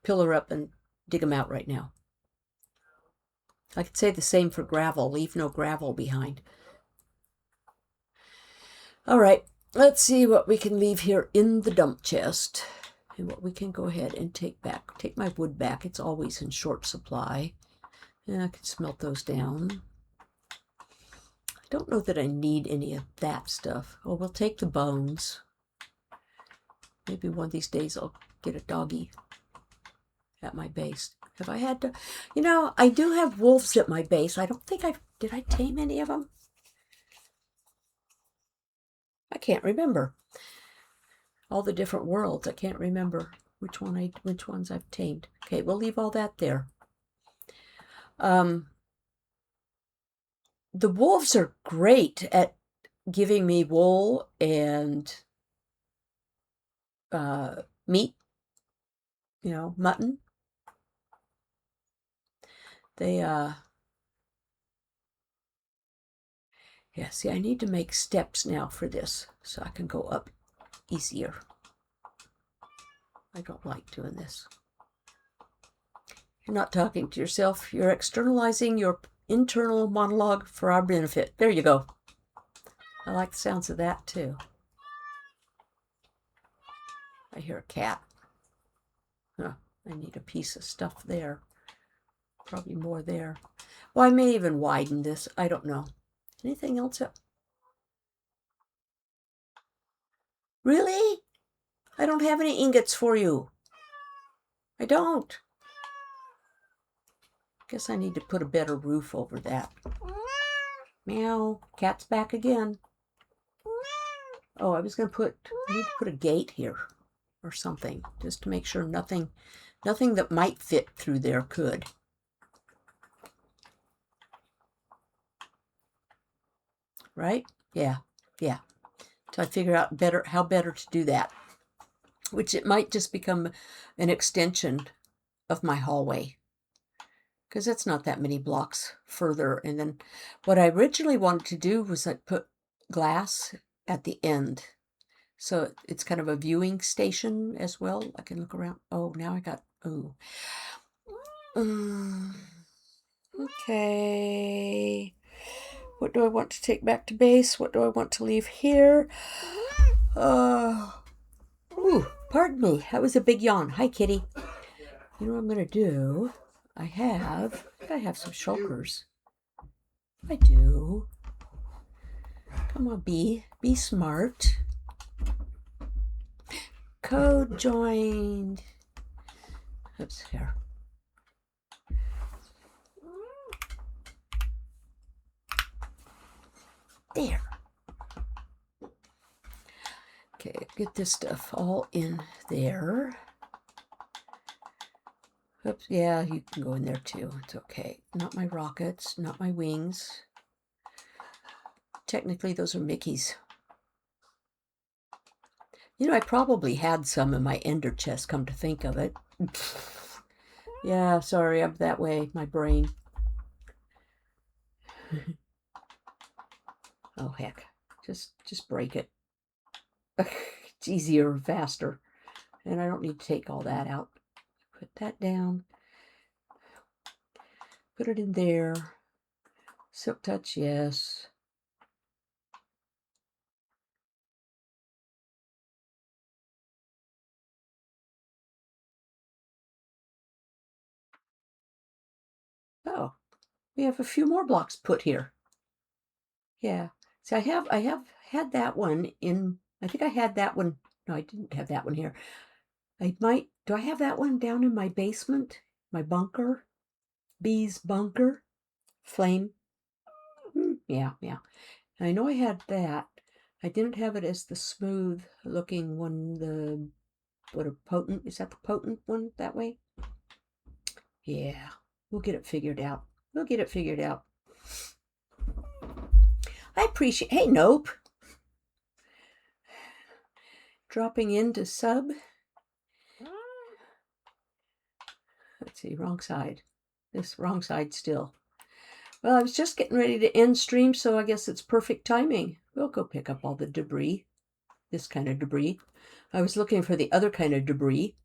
pillar up and dig them out right now. I could say the same for gravel. Leave no gravel behind. All right. Let's see what we can leave here in the dump chest. And what we can go ahead and take back. Take my wood back. It's always in short supply. And I can smelt those down. I don't know that I need any of that stuff. Oh, we'll take the bones. Maybe one of these days I'll get a doggy at my base. Have I had to? You know, I do have wolves at my base. I don't think did I tame any of them? I can't remember. All the different worlds. I can't remember which ones I've tamed. Okay, we'll leave all that there. The wolves are great at giving me wool and meat, you know, mutton. They, yeah, see, I need to make steps now for this so I can go up easier. I don't like doing this. You're not talking to yourself. You're externalizing your internal monologue for our benefit. There you go. I like the sounds of that too. I hear a cat. Huh, I need a piece of stuff there. Probably more there. Well, I may even widen this. I don't know. Anything else? Really? I don't have any ingots for you. I don't. Guess I need to put a better roof over that. Meow. Cat's back again. Oh, I need to put a gate here or something, just to make sure nothing that might fit through there could. Right? Yeah. Till I figure out how better to do that. Which it might just become an extension of my hallway. Because it's not that many blocks further. And then what I originally wanted to do was I'd put glass at the end. So it's kind of a viewing station as well. I can look around. Oh, now I got, oh. Okay. What do I want to take back to base? What do I want to leave here? Ooh, Pardon me, that was a big yawn. Hi, kitty. You know what I'm going to do? I have some shulkers. I do. Come on, be smart. Code joined. Oops, here. There. Okay, get this stuff all in there. Oops, yeah, you can go in there too. It's okay. Not my rockets, not my wings. Technically, those are Mickey's. You know, I probably had some in my ender chest, come to think of it. Yeah, sorry, I'm that way, my brain. Oh, heck. Just break it. It's easier and faster. And I don't need to take all that out. Put that down. Put it in there. Silk touch, yes. Oh, we have a few more blocks put here. Yeah. So I have had that one in, I think I had that one. No, I didn't have that one here. Do I have that one down in my basement? My bunker? Bee's bunker? Flame? Yeah. I know I had that. I didn't have it as the smooth looking one, potent, is that the potent one that way? Yeah, we'll get it figured out. I appreciate, hey, Nope. Dropping into sub. Let's see, wrong side. This wrong side still. Well, I was just getting ready to end stream, so I guess it's perfect timing. We'll go pick up all the debris. This kind of debris. I was looking for the other kind of debris.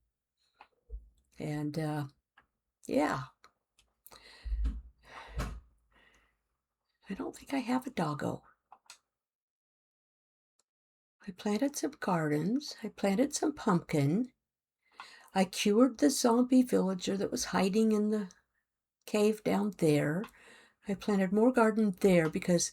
And, yeah. I don't think I have a doggo. I planted some gardens. I planted some pumpkin. I cured the zombie villager that was hiding in the cave down there. I planted more garden there because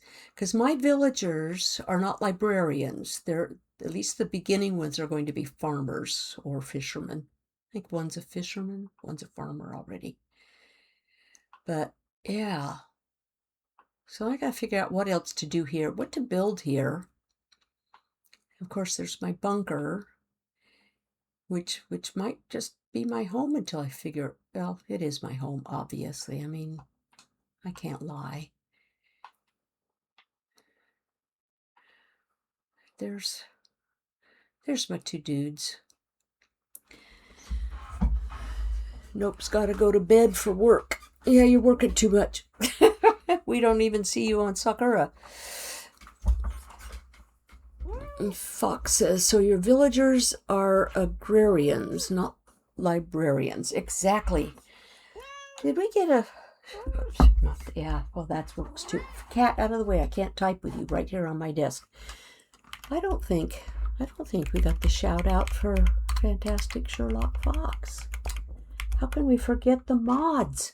my villagers are not librarians. They're, at least the beginning ones, are going to be farmers or fishermen. I think one's a fisherman, one's a farmer already. But yeah. So I gotta figure out what else to do here, what to build here. Of course, there's my bunker, which might just be my home until I figure, well, it is my home, obviously. I mean, I can't lie. There's my two dudes. Nope's got to go to bed for work. Yeah, you're working too much. We don't even see you on Sakura. Fox says, so your villagers are agrarians, not librarians. Exactly. Did we get a... Yeah, well, that works too. Cat, out of the way. I can't type with you right here on my desk. I don't think we got the shout out for Fantastic Sherlock Fox. How can we forget the mods?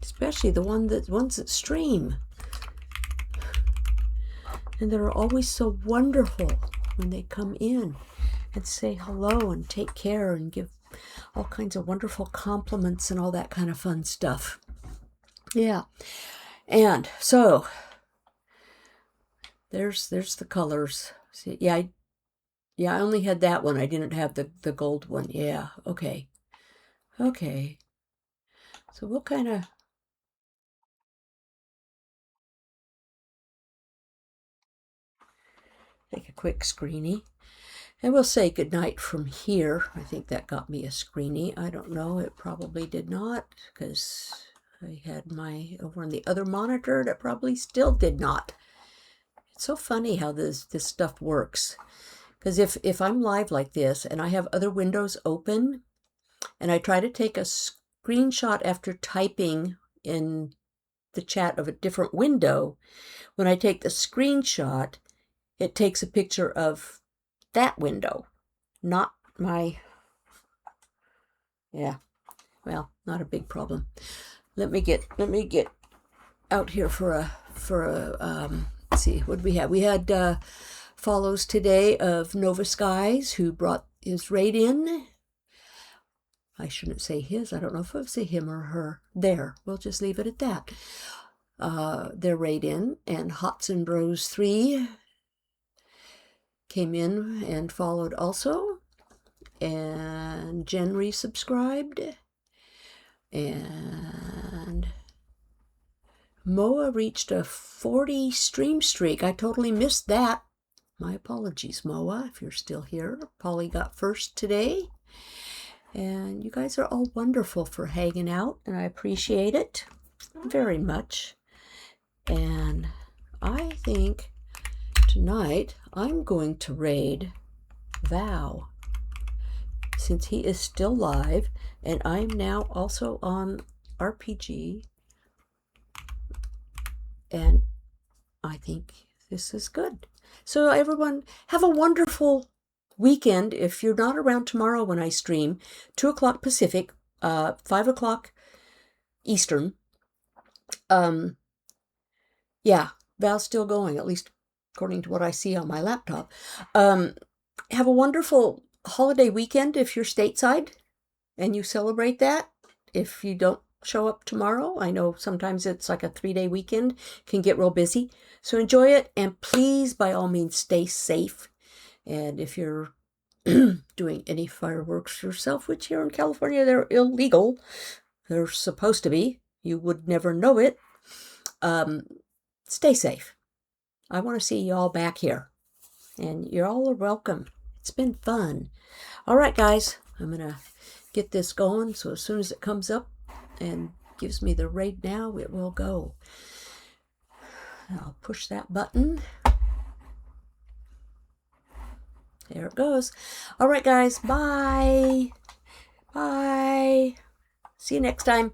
Especially the ones that stream. And they're always so wonderful when they come in and say hello and take care and give all kinds of wonderful compliments and all that kind of fun stuff. Yeah. And so there's the colors. See, yeah, I only had that one. I didn't have the gold one. Yeah. Okay. So we'll kind of take a quick screeny. And we'll say goodnight from here. I think that got me a screeny. I don't know. It probably did not, because I had my over on the other monitor. That probably still did not. It's so funny how this stuff works. Because if I'm live like this and I have other windows open and I try to take a screenshot after typing in the chat of a different window, when I take the screenshot, it takes a picture of that window. not my, yeah, well, not a big problem. Let me get out here for a let's see, what did we have? We had follows today of Nova Skies, who brought his raid in. I shouldn't say his. I don't know if I would say him or her. There, we'll just leave it at that. Their raid in, and Hotson Bros 3 came in and followed also, and Jen resubscribed, and Moa reached a 40 stream streak. I totally missed that. My apologies, Moa, if you're still here. Polly got first today. And you guys are all wonderful for hanging out, and I appreciate it very much. And I think tonight I'm going to raid Vow, since he is still live, and I'm now also on RPG, and I think this is good. So everyone, have a wonderful weekend. If you're not around tomorrow when I stream, 2 o'clock Pacific, 5 o'clock Eastern. Yeah, Val's still going, at least according to what I see on my laptop. Have a wonderful holiday weekend if you're stateside and you celebrate that. If you don't show up tomorrow, I know sometimes it's like a 3-day weekend, can get real busy. So enjoy it, and please, by all means, stay safe. And if you're doing any fireworks yourself, which here in California, they're illegal. They're supposed to be. You would never know it. Stay safe. I want to see you all back here. And you're all welcome. It's been fun. All right, guys. I'm going to get this going. So as soon as it comes up and gives me the raid now, it will go. I'll push that button. There it goes. All right, guys. Bye. Bye. See you next time.